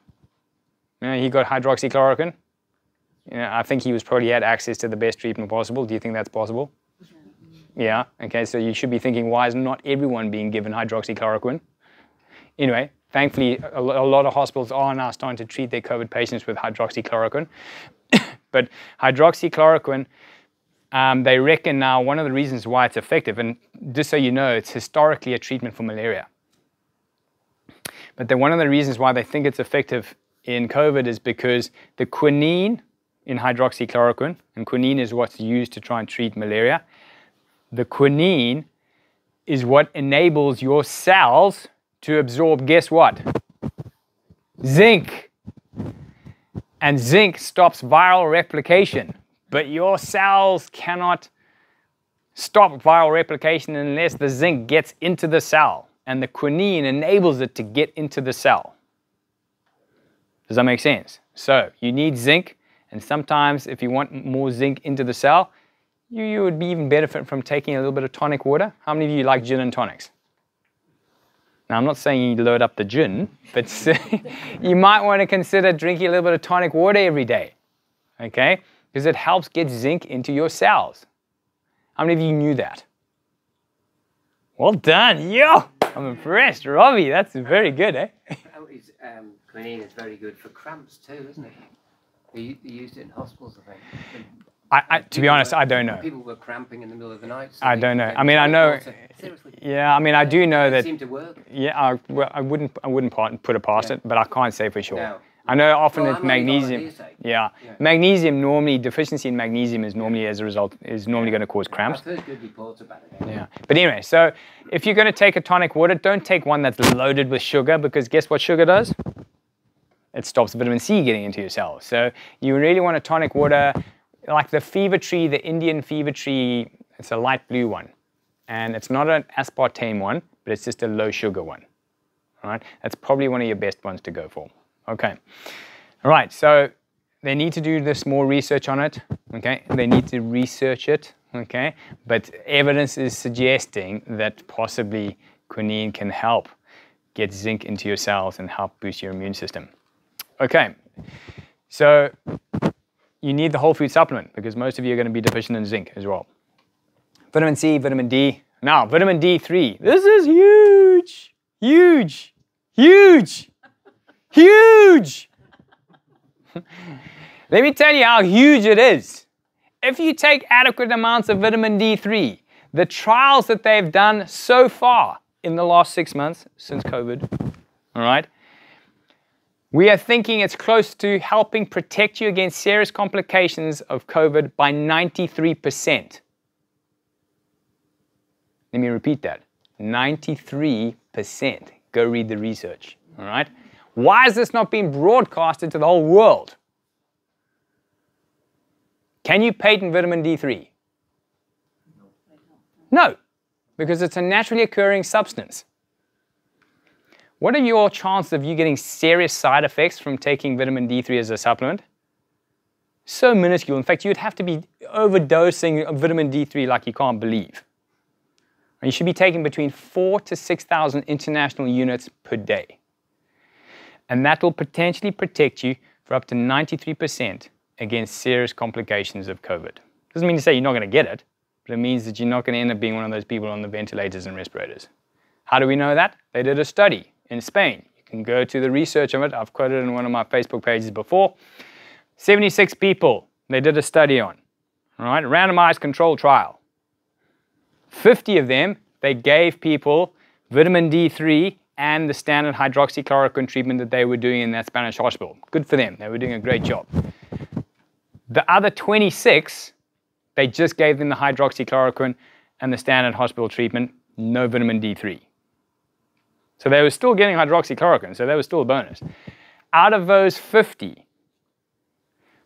he got hydroxychloroquine. I think he probably had access to the best treatment possible. Do you think that's possible? Yeah. Okay, so you should be thinking, why is not everyone being given hydroxychloroquine? Anyway, thankfully, a lot of hospitals are now starting to treat their COVID patients with hydroxychloroquine. But hydroxychloroquine, they reckon now one of the reasons why it's effective, and just so you know, it's historically a treatment for malaria. But one of the reasons why they think it's effective in COVID is because the quinine in hydroxychloroquine, and quinine is what's used to try and treat malaria, the quinine is what enables your cells to absorb, guess what? Zinc. And zinc stops viral replication. But your cells cannot stop viral replication unless the zinc gets into the cell. And the quinine enables it to get into the cell. Does that make sense? So you need zinc. And sometimes if you want more zinc into the cell, you would be even benefit from taking a little bit of tonic water. How many of you like gin and tonics? Now, I'm not saying you load up the gin, but you might want to consider drinking a little bit of tonic water every day, okay? Because it helps get zinc into your cells. How many of you knew that? Well done, yo! I'm impressed, Robbie. That's very good, eh? Quinine is very good for cramps too, isn't it? They used it in hospitals, I think. To be honest, I don't know. People were cramping in the middle of the night. So I don't know. I mean, I know. Seriously. Yeah, I mean, I do know that. It seemed to work. Yeah, I wouldn't put it past it, but I can't say for sure. No. I know often Well, it's magnesium. Yeah, magnesium normally, deficiency in magnesium is normally as a result going to cause cramps. I've heard good reports about it. Yeah, but anyway, so if you're going to take a tonic water, don't take one that's loaded with sugar, because guess what sugar does? It stops vitamin C getting into your cells. So you really want a tonic water like the fever tree, the Indian fever tree. It's a light blue one, and it's not an aspartame one, but it's just a low sugar one. All right, that's probably one of your best ones to go for. Okay, all right, so they need to do this more research on it, okay? They need to research it, okay? But evidence is suggesting that possibly quinine can help get zinc into your cells and help boost your immune system. Okay, so you need the whole food supplement because most of you are going to be deficient in zinc as well. Vitamin C, vitamin D. Now, vitamin D3. This is huge, huge, huge. Huge! Let me tell you how huge it is. If you take adequate amounts of vitamin D3, the trials that they've done so far in the last 6 months since COVID, all right, we are thinking it's close to helping protect you against serious complications of COVID by 93%. Let me repeat that. 93%. Go read the research, all right? Why is this not being broadcasted to the whole world? Can you patent vitamin D3? No, because it's a naturally occurring substance. What are your chances of you getting serious side effects from taking vitamin D3 as a supplement? So minuscule. In fact, you'd have to be overdosing of vitamin D3 like you can't believe. And you should be taking between 4,000 to 6,000 international units per day. And that will potentially protect you for up to 93% against serious complications of COVID. Doesn't mean to say you're not going to get it, but it means that you're not going to end up being one of those people on the ventilators and respirators. How do we know that? They did a study in Spain. You can go to the research of it. I've quoted it in one of my Facebook pages before. 76 people they did a study on, all right, a randomized controlled trial. 50 of them, they gave people vitamin D3 and the standard hydroxychloroquine treatment that they were doing in that Spanish hospital. Good for them. They were doing a great job. The other 26, they just gave them the hydroxychloroquine and the standard hospital treatment, no vitamin D3. So they were still getting hydroxychloroquine, so that was still a bonus. Out of those 50,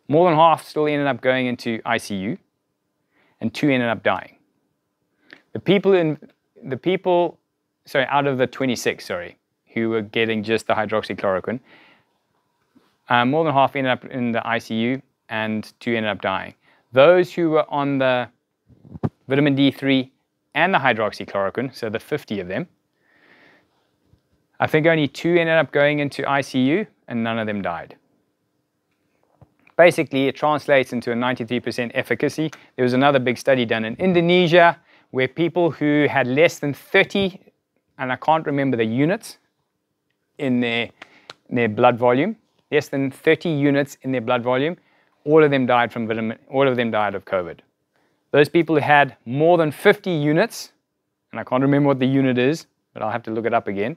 More than half still ended up going into ICU, and 2 ended up dying. Out of the 26, who were getting just the hydroxychloroquine, more than half ended up in the ICU, and 2 ended up dying. Those who were on the vitamin D3 and the hydroxychloroquine, so the 50 of them, I think only 2 ended up going into ICU, and none of them died. Basically, it translates into a 93% efficacy. There was another big study done in Indonesia where people who had less than 30, and I can't remember the units in their blood volume, less than 30 units in their blood volume, all of them died of COVID. Those people who had more than 50 units, and I can't remember what the unit is, but I'll have to look it up again,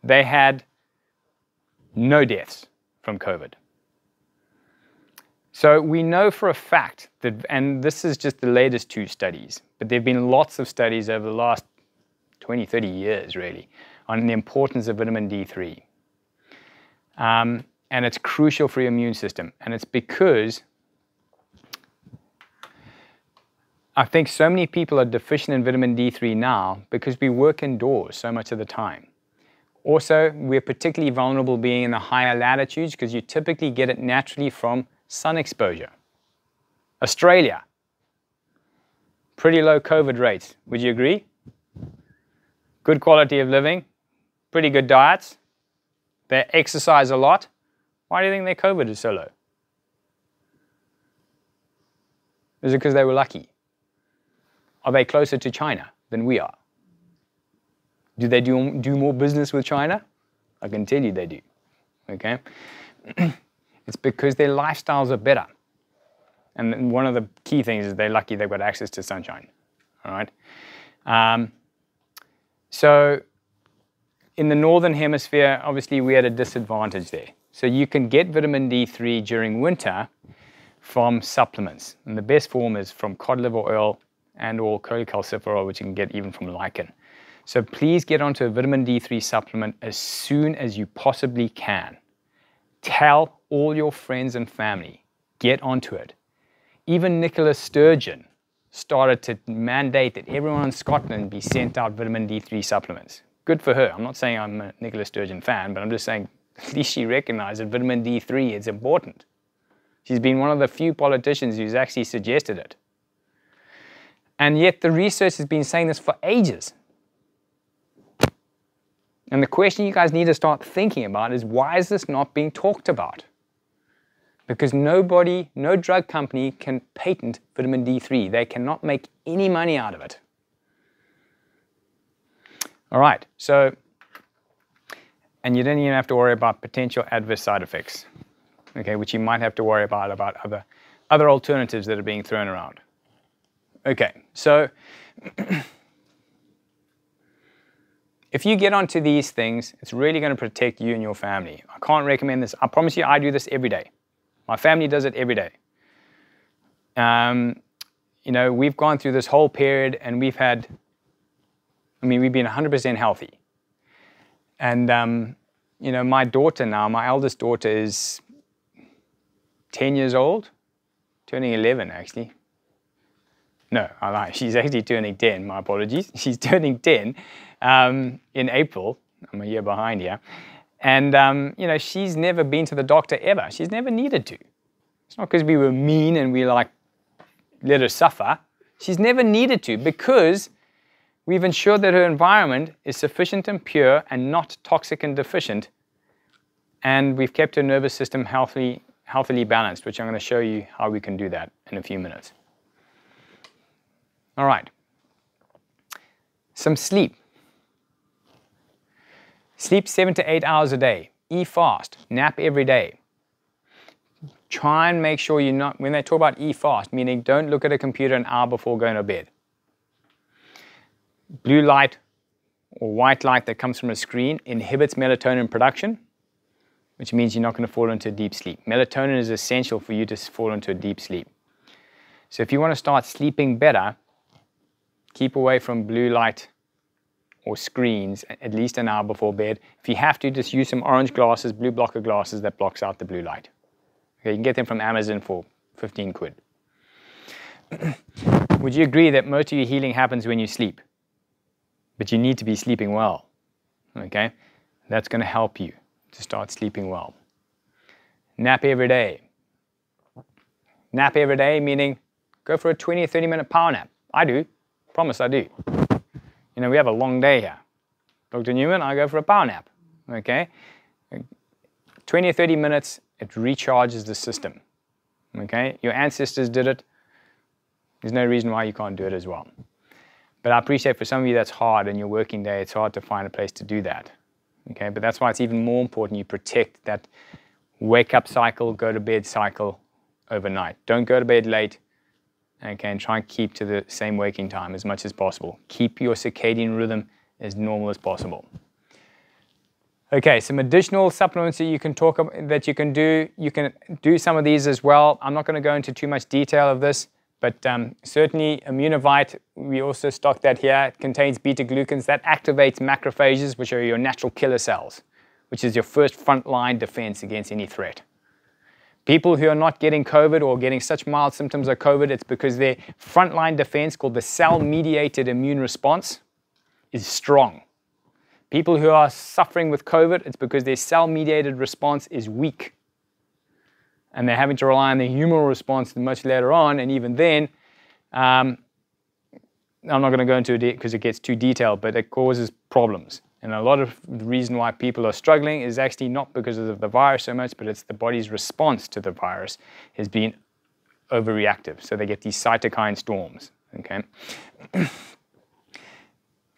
they had no deaths from COVID. So we know for a fact that, and this is just the latest 2 studies, but there have been lots of studies over the last 20, 30 years really on the importance of vitamin D3. And it's crucial for your immune system. And it's because I think so many people are deficient in vitamin D3 now because we work indoors so much of the time. Also, we're particularly vulnerable being in the higher latitudes because you typically get it naturally from sun exposure. Australia, pretty low COVID rates. Would you agree? Good quality of living, pretty good diets. They exercise a lot. Why do you think their COVID is so low? Is it because they were lucky? Are they closer to China than we are? Do they do more business with China? I can tell you they do. Okay? It's because their lifestyles are better. And one of the key things is they're lucky they've got access to sunshine. All right? So in the northern hemisphere, obviously we had a disadvantage there. So you can get vitamin D3 during winter from supplements. And the best form is from cod liver oil and or cholecalciferol, which you can get even from lichen. So please get onto a vitamin D3 supplement as soon as you possibly can. Tell all your friends and family, get onto it. Even Nicola Sturgeon started to mandate that everyone in Scotland be sent out vitamin D3 supplements. Good for her. I'm not saying I'm a Nicola Sturgeon fan, but I'm just saying at least she recognized that vitamin D3 is important. She's been one of the few politicians who's actually suggested it. And yet the research has been saying this for ages. And the question you guys need to start thinking about is, why is this not being talked about? Because no drug company can patent vitamin D3. They cannot make any money out of it. All right, so, and you don't even have to worry about potential adverse side effects, okay, which you might have to worry about other alternatives that are being thrown around. Okay, so if you get onto these things, it's really going to protect you and your family. I can't recommend this. I promise you, I do this every day. My family does it every day. You know, we've gone through this whole period and we've been 100% healthy. And, you know, my daughter now, my eldest daughter is 10 years old, turning 11 actually. No, I lie. She's actually turning 10. My apologies. She's turning 10 in April. I'm a year behind here. And, you know, she's never been to the doctor ever. She's never needed to. It's not because we were mean and we let her suffer. She's never needed to because we've ensured that her environment is sufficient and pure and not toxic and deficient. And we've kept her nervous system healthily balanced, which I'm going to show you how we can do that in a few minutes. All right. Some sleep. Sleep 7 to 8 hours a day. Eat fast. Nap every day. Try and make sure you're not, when they talk about eat fast, meaning don't look at a computer an hour before going to bed. Blue light or white light that comes from a screen inhibits melatonin production, which means you're not going to fall into a deep sleep. Melatonin is essential for you to fall into a deep sleep. So if you want to start sleeping better, keep away from blue light or screens at least an hour before bed. If you have to, just use some orange glasses, blue blocker glasses that blocks out the blue light. Okay, you can get them from Amazon for 15 quid. Would you agree that most of your healing happens when you sleep? But you need to be sleeping well. Okay? That's going to help you to start sleeping well. Nap every day. Nap every day meaning go for a 20 or 30 minute power nap. I do. Promise I do. You know, we have a long day here. Dr. Newman, I go for a power nap. Okay? 20 or 30 minutes, it recharges the system. Okay? Your ancestors did it. There's no reason why you can't do it as well. But I appreciate for some of you that's hard in your working day, it's hard to find a place to do that. Okay? But that's why it's even more important you protect that wake up cycle, go to bed cycle overnight. Don't go to bed late. Okay, and try and keep to the same waking time as much as possible. Keep your circadian rhythm as normal as possible. Okay, some additional supplements that you can talk about, that you can do. You can do some of these as well. I'm not going to go into too much detail of this, but certainly Immunovite, we also stock that here. It contains beta-glucans that activates macrophages, which are your natural killer cells, which is your first frontline defense against any threat. People who are not getting COVID or getting such mild symptoms of COVID, it's because their frontline defense, called the cell-mediated immune response, is strong. People who are suffering with COVID, it's because their cell-mediated response is weak. And they're having to rely on their humoral response much later on, and even then, I'm not going to go into it because it gets too detailed, but it causes problems. And a lot of the reason why people are struggling is actually not because of the virus so much, but it's the body's response to the virus has been overreactive. So they get these cytokine storms. Okay?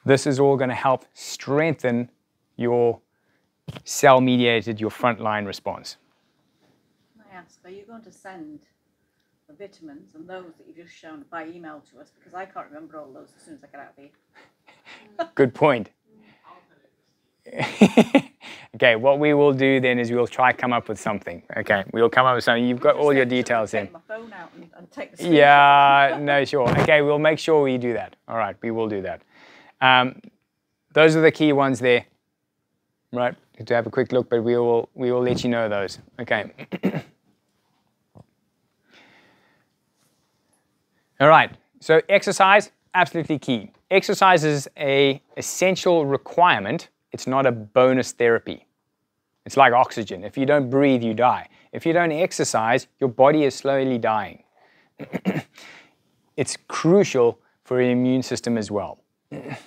This is all going to help strengthen your cell-mediated, your frontline response. Can I ask, are you going to send the vitamins and those that you've just shown by email to us? Because I can't remember all those as soon as I get out of here. Good point. Okay, what we will do then is we'll try to come up with something. Okay, we'll come up with something. You've got all your details in. Take my phone out and take the screenshot. Yeah, no, sure. Okay, we'll make sure we do that. All right, we will do that. Those are the key ones there. Right, to have a quick look, but we will let you know those. Okay. All right, so exercise, absolutely key. Exercise is an essential requirement. It's not a bonus therapy. It's like oxygen. If you don't breathe, you die. If you don't exercise, your body is slowly dying. It's crucial for your immune system as well. It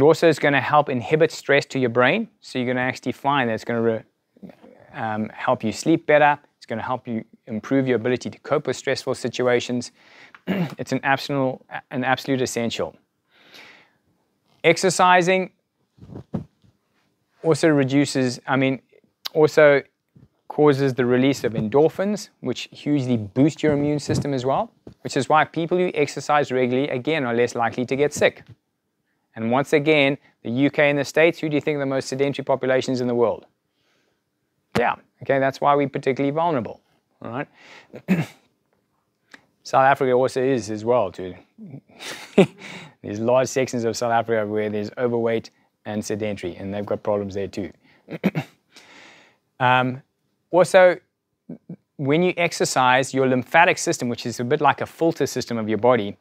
also is going to help inhibit stress to your brain. So you're going to actually find that it's going to help you sleep better. It's going to help you improve your ability to cope with stressful situations. It's an absolute essential. Exercising also also causes the release of endorphins, which hugely boost your immune system as well, which is why people who exercise regularly, again, are less likely to get sick. And once again, the UK and the States, who do you think are the most sedentary populations in the world? Yeah, okay, that's why we're particularly vulnerable, all right? South Africa also is as well, too. There's large sections of South Africa where there's overweight and sedentary, and they've got problems there too. Also, when you exercise, your lymphatic system, which is a bit like a filter system of your body,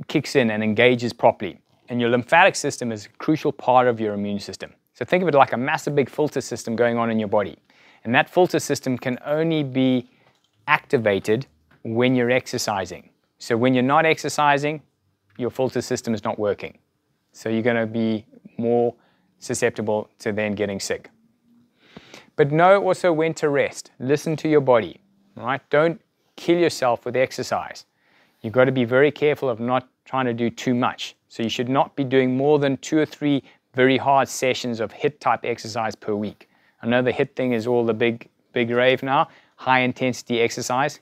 kicks in and engages properly. And your lymphatic system is a crucial part of your immune system. So think of it like a massive big filter system going on in your body. And that filter system can only be activated when you're exercising. So when you're not exercising, your filter system is not working. So you're going to be more susceptible to then getting sick. But know also when to rest. Listen to your body. All right? Don't kill yourself with exercise. You've got to be very careful of not trying to do too much. So you should not be doing more than 2 or 3 very hard sessions of HIIT type exercise per week. I know the HIIT thing is all the big rave now, high intensity exercise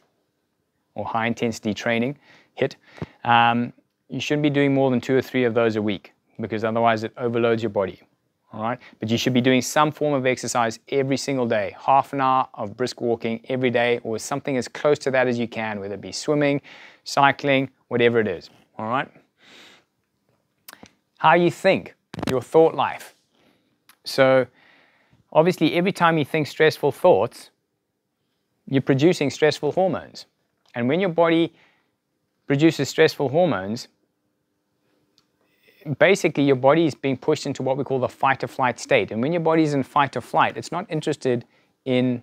or high intensity training, HIIT. You shouldn't be doing more than 2 or 3 of those a week because otherwise it overloads your body. All right? But you should be doing some form of exercise every single day, half an hour of brisk walking every day or something as close to that as you can, whether it be swimming, cycling, whatever it is. All right? How you think, your thought life. So obviously every time you think stressful thoughts, you're producing stressful hormones. And when your body produces stressful hormones, basically your body is being pushed into what we call the fight or flight state. And when your body is in fight or flight, it's not interested in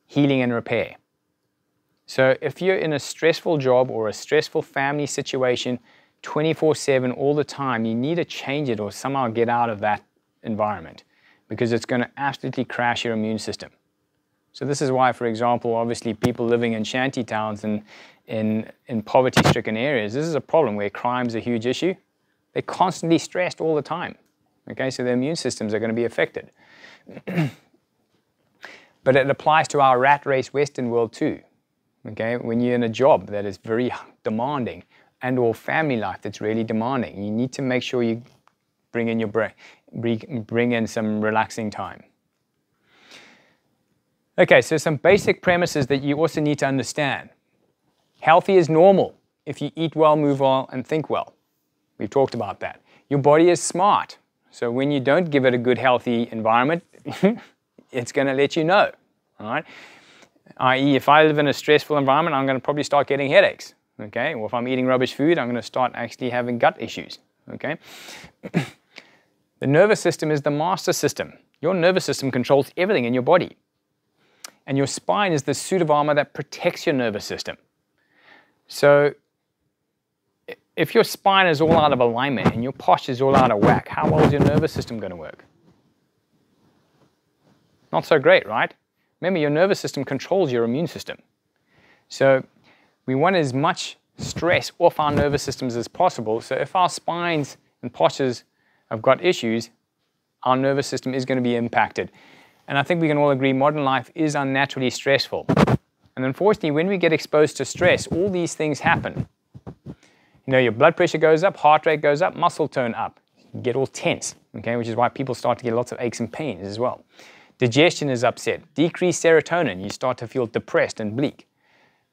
healing and repair. So if you're in a stressful job or a stressful family situation 24/7 all the time, you need to change it or somehow get out of that environment, because it's going to absolutely crash your immune system. So this is why, for example, obviously people living in shanty towns and in poverty-stricken areas, this is a problem where crime is a huge issue. They're constantly stressed all the time. Okay, so their immune systems are going to be affected. But it applies to our rat race Western world too. Okay, when you're in a job that is very demanding and or family life that's really demanding, you need to make sure you bring in your bring in some relaxing time. Okay, so some basic premises that you also need to understand. Healthy is normal if you eat well, move well, and think well. We've talked about that. Your body is smart. So when you don't give it a good, healthy environment, it's going to let you know. All right? I.e., if I live in a stressful environment, I'm going to probably start getting headaches. Okay? Or if I'm eating rubbish food, I'm going to start actually having gut issues. Okay? The nervous system is the master system. Your nervous system controls everything in your body. And your spine is the suit of armor that protects your nervous system. So if your spine is all out of alignment and your posture is all out of whack, how well is your nervous system going to work? Not so great, right? Remember, your nervous system controls your immune system. So we want as much stress off our nervous systems as possible. So if our spines and postures have got issues, our nervous system is going to be impacted. And I think we can all agree modern life is unnaturally stressful. And unfortunately, when we get exposed to stress, all these things happen. You know, your blood pressure goes up, heart rate goes up, muscle tone up. You get all tense, okay, which is why people start to get lots of aches and pains as well. Digestion is upset. Decreased serotonin, you start to feel depressed and bleak.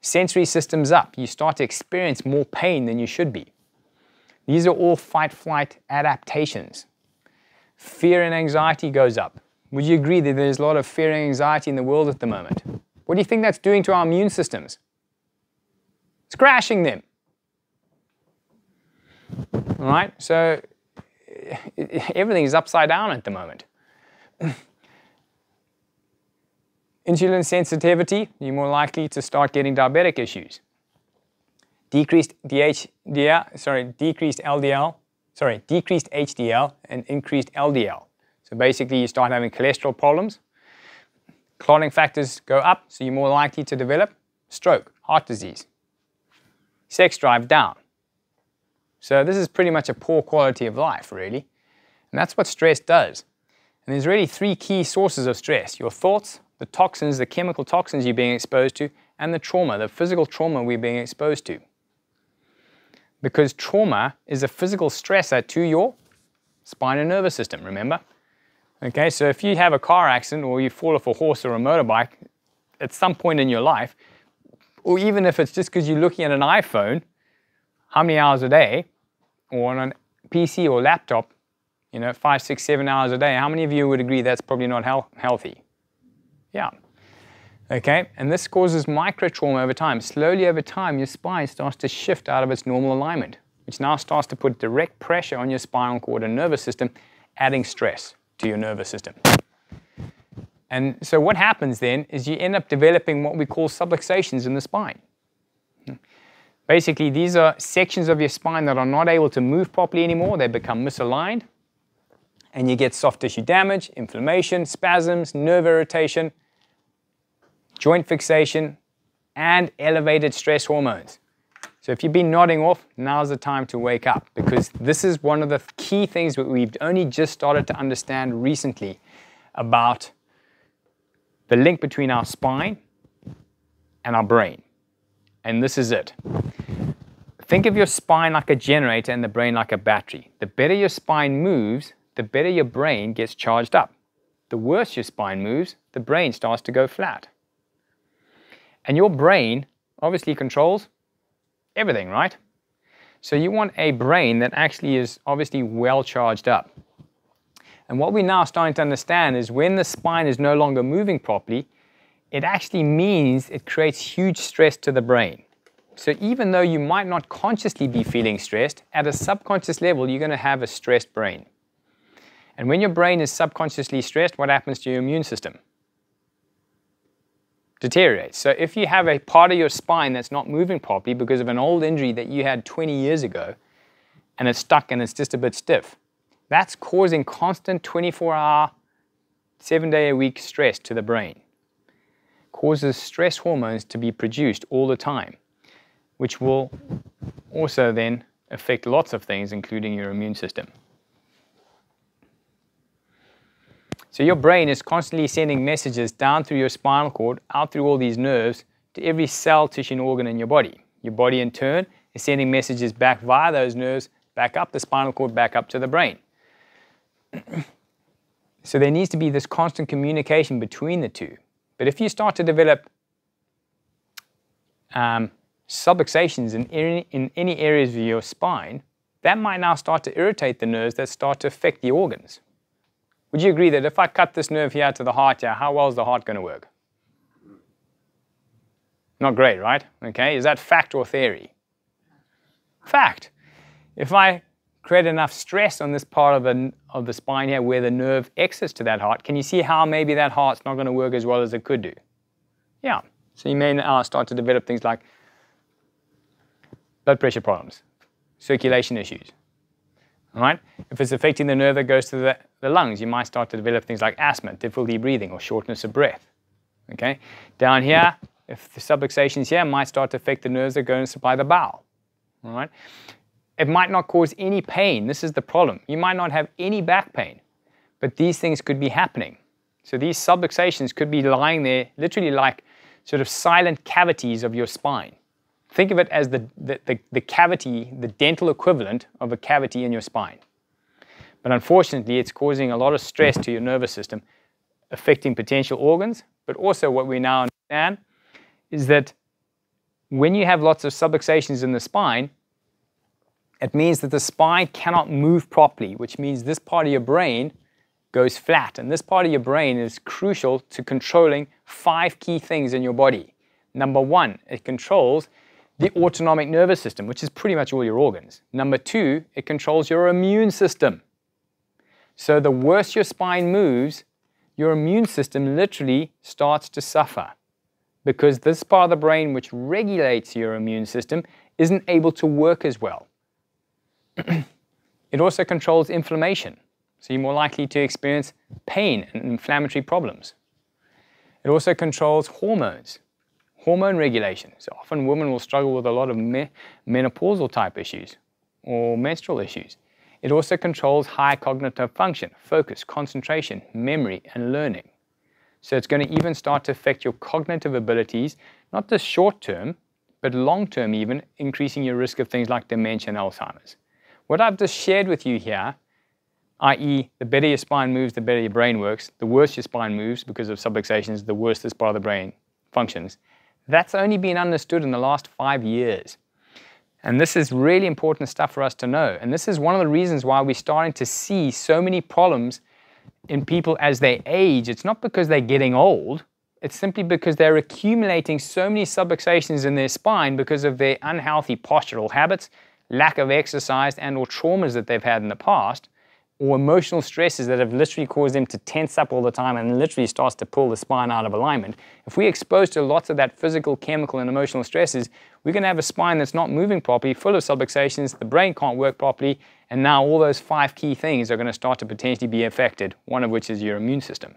Sensory system's up. You start to experience more pain than you should be. These are all fight-flight adaptations. Fear and anxiety goes up. Would you agree that there's a lot of fear and anxiety in the world at the moment? What do you think that's doing to our immune systems? It's crashing them. All right, so everything is upside down at the moment. Insulin sensitivity, you're more likely to start getting diabetic issues. Decreased HDL and increased LDL. So basically you start having cholesterol problems. Clotting factors go up, so you're more likely to develop stroke, heart disease. Sex drive down. So this is pretty much a poor quality of life, really. And that's what stress does. And there's really three key sources of stress: your thoughts, the toxins, the chemical toxins you're being exposed to, and the trauma, the physical trauma we're being exposed to. Because trauma is a physical stressor to your spine and nervous system, remember? Okay, so if you have a car accident or you fall off a horse or a motorbike at some point in your life, or even if it's just because you're looking at an iPhone, how many hours a day, or on a PC or laptop, 5, 6, 7 hours a day, how many of you would agree that's probably not healthy? Yeah. Okay, and this causes micro-trauma over time. Slowly over time, your spine starts to shift out of its normal alignment, which now starts to put direct pressure on your spinal cord and nervous system, adding stress to your nervous system. And so what happens then is you end up developing what we call subluxations in the spine. Basically, these are sections of your spine that are not able to move properly anymore. They become misaligned, and you get soft tissue damage, inflammation, spasms, nerve irritation, joint fixation, and elevated stress hormones. So if you've been nodding off, now's the time to wake up, because this is one of the key things that we've only just started to understand recently about the link between our spine and our brain. And this is it. Think of your spine like a generator and the brain like a battery. The better your spine moves, the better your brain gets charged up. The worse your spine moves, the brain starts to go flat. And your brain obviously controls everything, right? So you want a brain that actually is obviously well charged up. And what we're now starting to understand is when the spine is no longer moving properly, it actually means it creates huge stress to the brain. So even though you might not consciously be feeling stressed, at a subconscious level, you're going to have a stressed brain. And when your brain is subconsciously stressed, what happens to your immune system? Deteriorates. So if you have a part of your spine that's not moving properly because of an old injury that you had 20 years ago, and it's stuck and it's just a bit stiff, that's causing constant 24-hour, 7-day-a-week stress to the brain. Causes stress hormones to be produced all the time, which will also then affect lots of things, including your immune system. So your brain is constantly sending messages down through your spinal cord, out through all these nerves, to every cell, tissue, and organ in your body. Your body, in turn, is sending messages back via those nerves, back up the spinal cord, back up to the brain. So there needs to be this constant communication between the two. But if you start to develop subluxations in any areas of your spine, that might now start to irritate the nerves that start to affect the organs. Would you agree that if I cut this nerve here to the heart here, how well is the heart going to work? Not great, right? Okay, is that fact or theory? Fact. If I create enough stress on this part of the spine here where the nerve exits to that heart, can you see how maybe that heart's not going to work as well as it could do? Yeah. So you may now start to develop things like blood pressure problems, circulation issues. All right? If it's affecting the nerve that goes to the lungs, you might start to develop things like asthma, difficulty breathing, or shortness of breath. Okay? Down here, if the subluxations here might start to affect the nerves that go and supply the bowel. All right? It might not cause any pain. This is the problem. You might not have any back pain, but these things could be happening. So these subluxations could be lying there, literally like sort of silent cavities of your spine. Think of it as the cavity, the dental equivalent of a cavity in your spine. But unfortunately, it's causing a lot of stress to your nervous system, affecting potential organs. But also what we now understand is that when you have lots of subluxations in the spine, it means that the spine cannot move properly, which means this part of your brain goes flat. And this part of your brain is crucial to controlling 5 key things in your body. Number 1, it controls the autonomic nervous system, which is pretty much all your organs. Number 2, it controls your immune system. So the worse your spine moves, your immune system literally starts to suffer because this part of the brain which regulates your immune system isn't able to work as well. It also controls inflammation, so you're more likely to experience pain and inflammatory problems. It also controls hormones, hormone regulation. So often women will struggle with a lot of menopausal type issues or menstrual issues. It also controls high cognitive function, focus, concentration, memory, and learning. So it's going to even start to affect your cognitive abilities, not just short term, but long term even, increasing your risk of things like dementia and Alzheimer's. What I've just shared with you here, i.e. the better your spine moves, the better your brain works, the worse your spine moves because of subluxations, the worse this part of the brain functions. That's only been understood in the last 5 years. And this is really important stuff for us to know. And this is one of the reasons why we're starting to see so many problems in people as they age. It's not because they're getting old. It's simply because they're accumulating so many subluxations in their spine because of their unhealthy postural habits, lack of exercise, and or traumas that they've had in the past, or emotional stresses that have literally caused them to tense up all the time and literally starts to pull the spine out of alignment. If we're exposed to lots of that physical, chemical, and emotional stresses, we're going to have a spine that's not moving properly, full of subluxations, the brain can't work properly, and now all those 5 key things are going to start to potentially be affected, one of which is your immune system.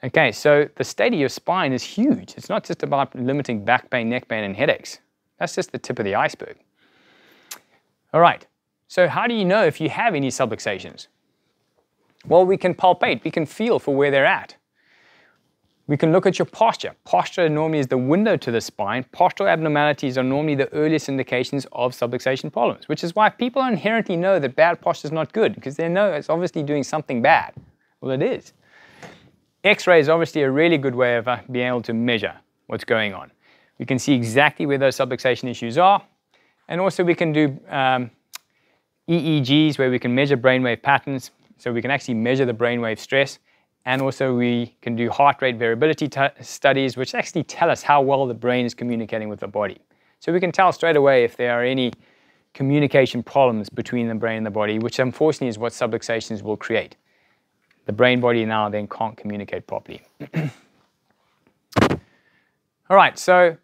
Okay, so the state of your spine is huge. It's not just about limiting back pain, neck pain, and headaches. That's just the tip of the iceberg. All right. So how do you know if you have any subluxations? Well, we can palpate, we can feel for where they're at. We can look at your posture. Posture normally is the window to the spine. Postural abnormalities are normally the earliest indications of subluxation problems, which is why people inherently know that bad posture is not good, because they know it's obviously doing something bad. Well, it is. X-ray is obviously a really good way of being able to measure what's going on. We can see exactly where those subluxation issues are, and also we can do EEGs where we can measure brainwave patterns, So we can actually measure the brainwave stress, and also we can do heart rate variability studies, which actually tell us how well the brain is communicating with the body. So we can tell straight away if there are any communication problems between the brain and the body, which unfortunately is what subluxations will create. The brain-body now then can't communicate properly. All right, so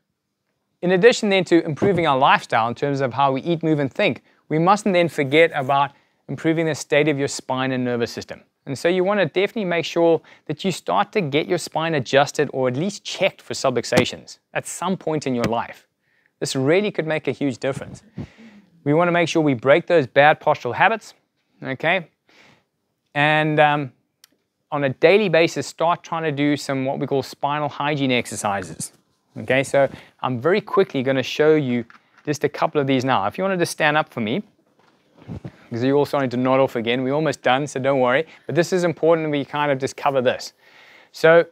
in addition then to improving our lifestyle in terms of how we eat, move, and think, we mustn't then forget about improving the state of your spine and nervous system. And so you want to definitely make sure that you start to get your spine adjusted or at least checked for subluxations at some point in your life. This really could make a huge difference. We want to make sure we break those bad postural habits, okay? And on a daily basis, start trying to do some what we call spinal hygiene exercises. Okay, so I'm very quickly going to show you just a couple of these now. If you wanted to stand up for me, because you're all starting to nod off again. We're almost done, so don't worry. But this is important, we kind of just cover this. So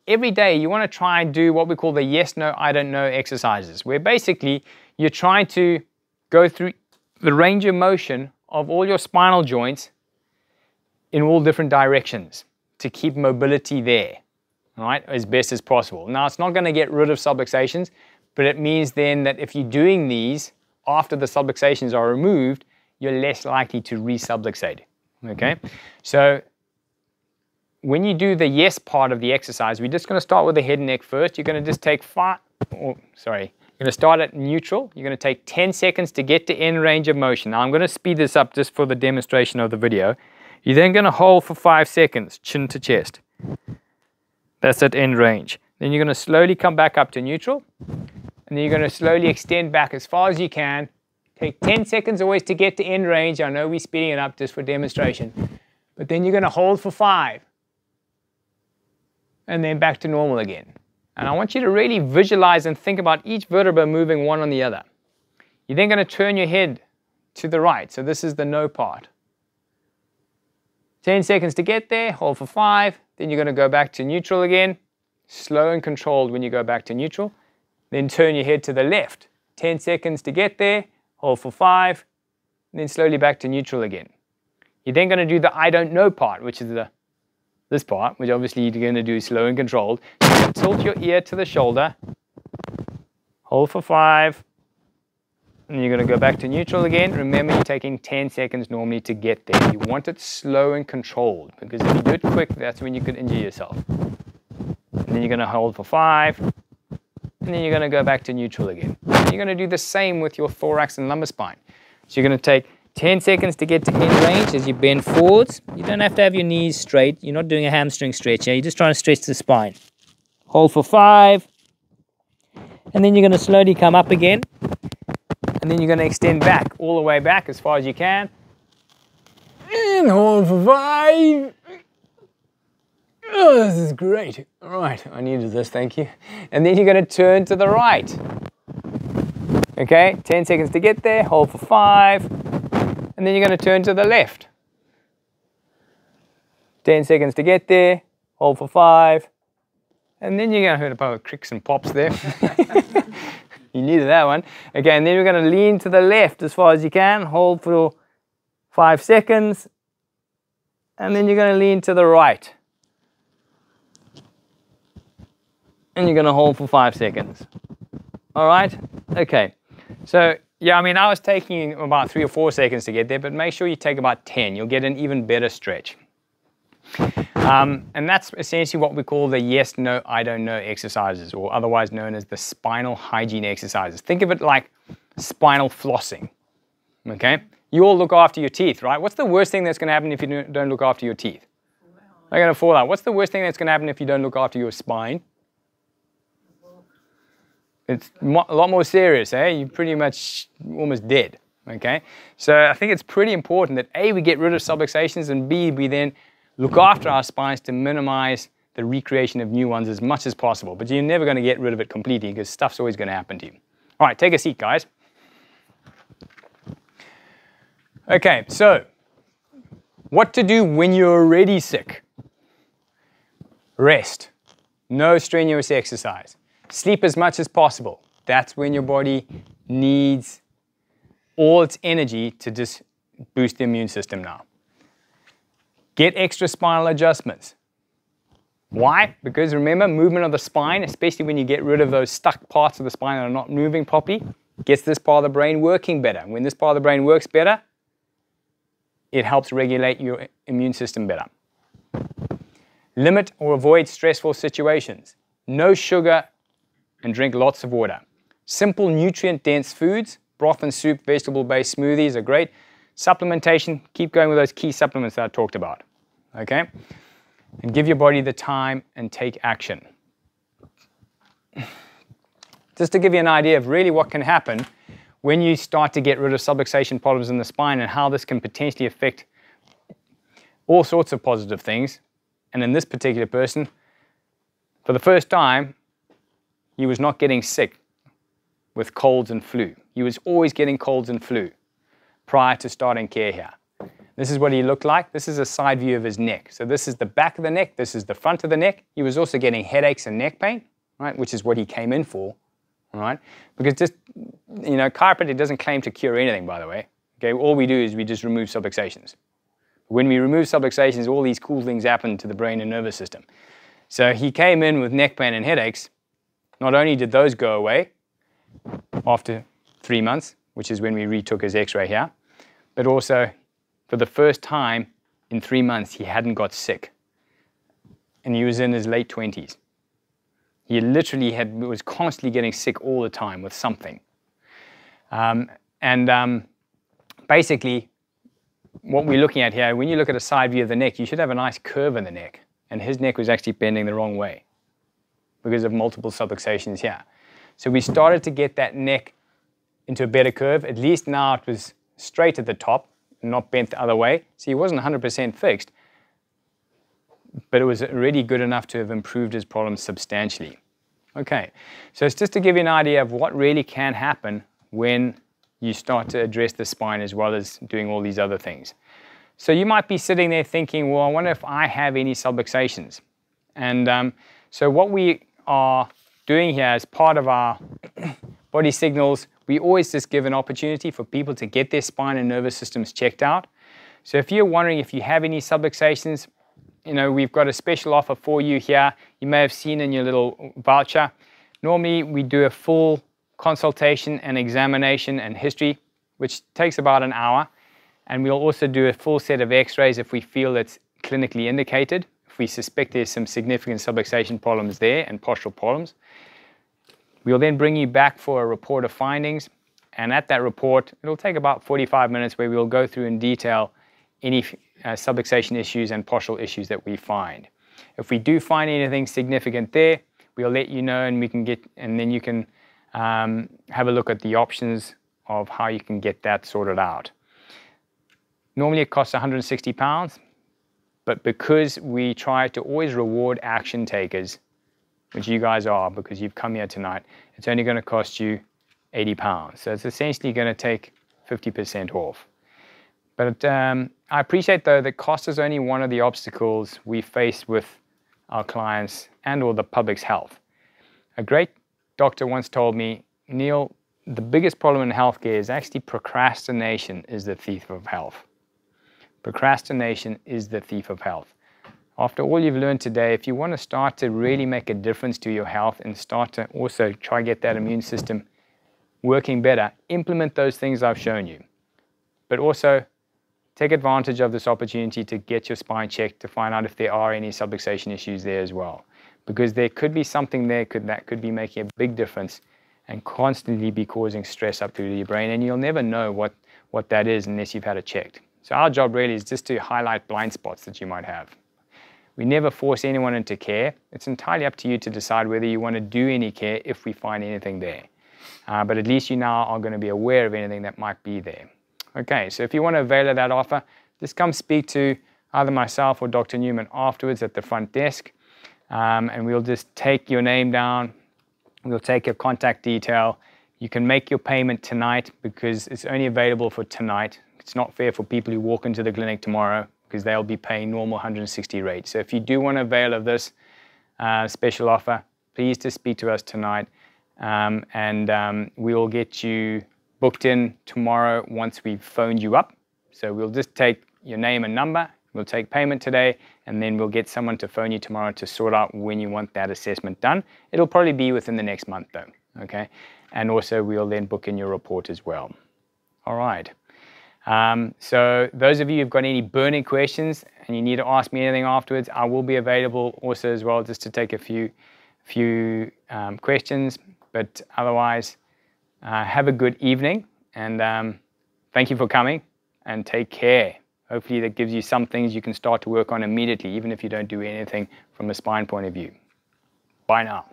every day you want to try and do what we call the yes, no, I don't know exercises, where basically you're trying to go through the range of motion of all your spinal joints in all different directions to keep mobility there. All right, as best as possible. Now, it's not going to get rid of subluxations, but it means then that if you're doing these after the subluxations are removed, you're less likely to resubluxate, okay? So when you do the yes part of the exercise, we're just going to start with the head and neck first. You're going to just take you're going to start at neutral. You're going to take 10 seconds to get to end range of motion. Now, I'm going to speed this up just for the demonstration of the video. You're then going to hold for 5 seconds, chin to chest. That's at end range. Then you're going to slowly come back up to neutral. And then you're going to slowly extend back as far as you can. Take 10 seconds always to get to end range. I know we're speeding it up just for demonstration. But then you're going to hold for 5. And then back to normal again. And I want you to really visualize and think about each vertebra moving one on the other. You're then going to turn your head to the right. So this is the no part. 10 seconds to get there, hold for 5. Then you're going to go back to neutral again. Slow and controlled when you go back to neutral. Then turn your head to the left. 10 seconds to get there, hold for 5. And then slowly back to neutral again. You're then going to do the I don't know part, which is this part, which obviously you're going to do slow and controlled. You're going to tilt your ear to the shoulder. Hold for 5. And you're going to go back to neutral again. Remember, you're taking 10 seconds normally to get there. You want it slow and controlled, because if you do it quick, that's when you could injure yourself. And then you're going to hold for 5. And then you're going to go back to neutral again. And you're going to do the same with your thorax and lumbar spine. So you're going to take 10 seconds to get to end range as you bend forwards. You don't have to have your knees straight. You're not doing a hamstring stretch here. You're just trying to stretch the spine. Hold for 5. And then you're going to slowly come up again. And then you're going to extend back, all the way back as far as you can. And hold for 5. Oh, this is great. All right, I needed this, thank you. And then you're going to turn to the right. Okay, 10 seconds to get there, hold for 5. And then you're going to turn to the left. 10 seconds to get there, hold for 5. And then you're going to hear about cricks and pops there. You needed that one. Okay, and then you're going to lean to the left as far as you can. Hold for 5 seconds. And then you're going to lean to the right. And you're going to hold for 5 seconds. All right? Okay. So, yeah, I mean, I was taking about 3 or 4 seconds to get there, but make sure you take about 10. You'll get an even better stretch. And that's essentially what we call the yes, no, I don't know exercises, or otherwise known as the spinal hygiene exercises. Think of it like spinal flossing, okay? You all look after your teeth, right? What's the worst thing that's going to happen if you don't look after your teeth? They're going to fall out. What's the worst thing that's going to happen if you don't look after your spine? It's a lot more serious, eh? You're pretty much almost dead, okay? So I think it's pretty important that A, we get rid of subluxations, and B, we then look after our spines to minimize the recreation of new ones as much as possible. But you're never going to get rid of it completely, because stuff's always going to happen to you. All right, take a seat, guys. Okay, so what to do when you're already sick? Rest. No strenuous exercise. Sleep as much as possible. That's when your body needs all its energy to just boost the immune system now. Get extra spinal adjustments. Why? Because remember, movement of the spine, especially when you get rid of those stuck parts of the spine that are not moving properly, gets this part of the brain working better. When this part of the brain works better, it helps regulate your immune system better. Limit or avoid stressful situations. No sugar and drink lots of water. Simple nutrient-dense foods, broth and soup, vegetable-based smoothies are great. Supplementation, keep going with those key supplements that I talked about. Okay? And give your body the time and take action. Just to give you an idea of really what can happen when you start to get rid of subluxation problems in the spine and how this can potentially affect all sorts of positive things. And in this particular person, for the first time, he was not getting sick with colds and flu. He was always getting colds and flu prior to starting care here. This is what he looked like. This is a side view of his neck. So this is the back of the neck. This is the front of the neck. He was also getting headaches and neck pain, right, which is what he came in for, all right? Because just, you know, chiropractic doesn't claim to cure anything, by the way. Okay, all we do is we just remove subluxations. When we remove subluxations, all these cool things happen to the brain and nervous system. So he came in with neck pain and headaches. Not only did those go away after 3 months, which is when we retook his x-ray here, but also for the first time in 3 months, he hadn't got sick. And he was in his late 20s. He literally was constantly getting sick all the time with something. Basically, what we're looking at here, when you look at a side view of the neck, you should have a nice curve in the neck. And his neck was actually bending the wrong way because of multiple subluxations here. So we started to get that neck into a better curve. At least now it was straight at the top, not bent the other way. So he wasn't 100% fixed, but it was already good enough to have improved his problems substantially. Okay, so it's just to give you an idea of what really can happen when you start to address the spine as well as doing all these other things. So you might be sitting there thinking, well, I wonder if I have any subluxations. And so what we are doing here as part of our body signals, we always just give an opportunity for people to get their spine and nervous systems checked out. So if you're wondering if you have any subluxations, you know, we've got a special offer for you here. You may have seen in your little voucher. Normally, we do a full consultation and examination and history, which takes about an hour. And we'll also do a full set of x-rays if we feel it's clinically indicated, if we suspect there's some significant subluxation problems there and postural problems. We'll then bring you back for a report of findings. And at that report, it'll take about 45 minutes where we'll go through in detail any subluxation issues and postural issues that we find. If we do find anything significant there, we'll let you know, and we can and then you can have a look at the options of how you can get that sorted out. Normally it costs £160, but because we try to always reward action takers, which you guys are because you've come here tonight, it's only going to cost you £80. So it's essentially going to take 50% off. But I appreciate, though, that cost is only one of the obstacles we face with our clients and or the public's health. A great doctor once told me, Neil, the biggest problem in healthcare is actually procrastination is the thief of health. Procrastination is the thief of health. After all you've learned today, if you want to start to really make a difference to your health and start to also try to get that immune system working better, implement those things I've shown you. But also take advantage of this opportunity to get your spine checked to find out if there are any subluxation issues there as well. Because there could be something there that could be making a big difference and constantly be causing stress up through your brain, and you'll never know what that is unless you've had it checked. So our job really is just to highlight blind spots that you might have. We never force anyone into care. It's entirely up to you to decide whether you want to do any care if we find anything there. But at least you now are going to be aware of anything that might be there. Okay, so if you want to avail of that offer, just come speak to either myself or Dr. Newman afterwards at the front desk, and we'll just take your name down. We'll take your contact detail. You can make your payment tonight because it's only available for tonight. It's not fair for people who walk into the clinic tomorrow because they'll be paying normal 160 rates. So if you do want to avail of this special offer, please just speak to us tonight, and we'll get you booked in tomorrow once we've phoned you up. So we'll just take your name and number. We'll take payment today, and then we'll get someone to phone you tomorrow to sort out when you want that assessment done. It'll probably be within the next month though, okay? And also we'll then book in your report as well. All right. So those of you who've got any burning questions and you need to ask me anything afterwards, I will be available also as well just to take a few questions. But otherwise, have a good evening, and thank you for coming, and take care. Hopefully that gives you some things you can start to work on immediately, even if you don't do anything from a spine point of view. Bye now.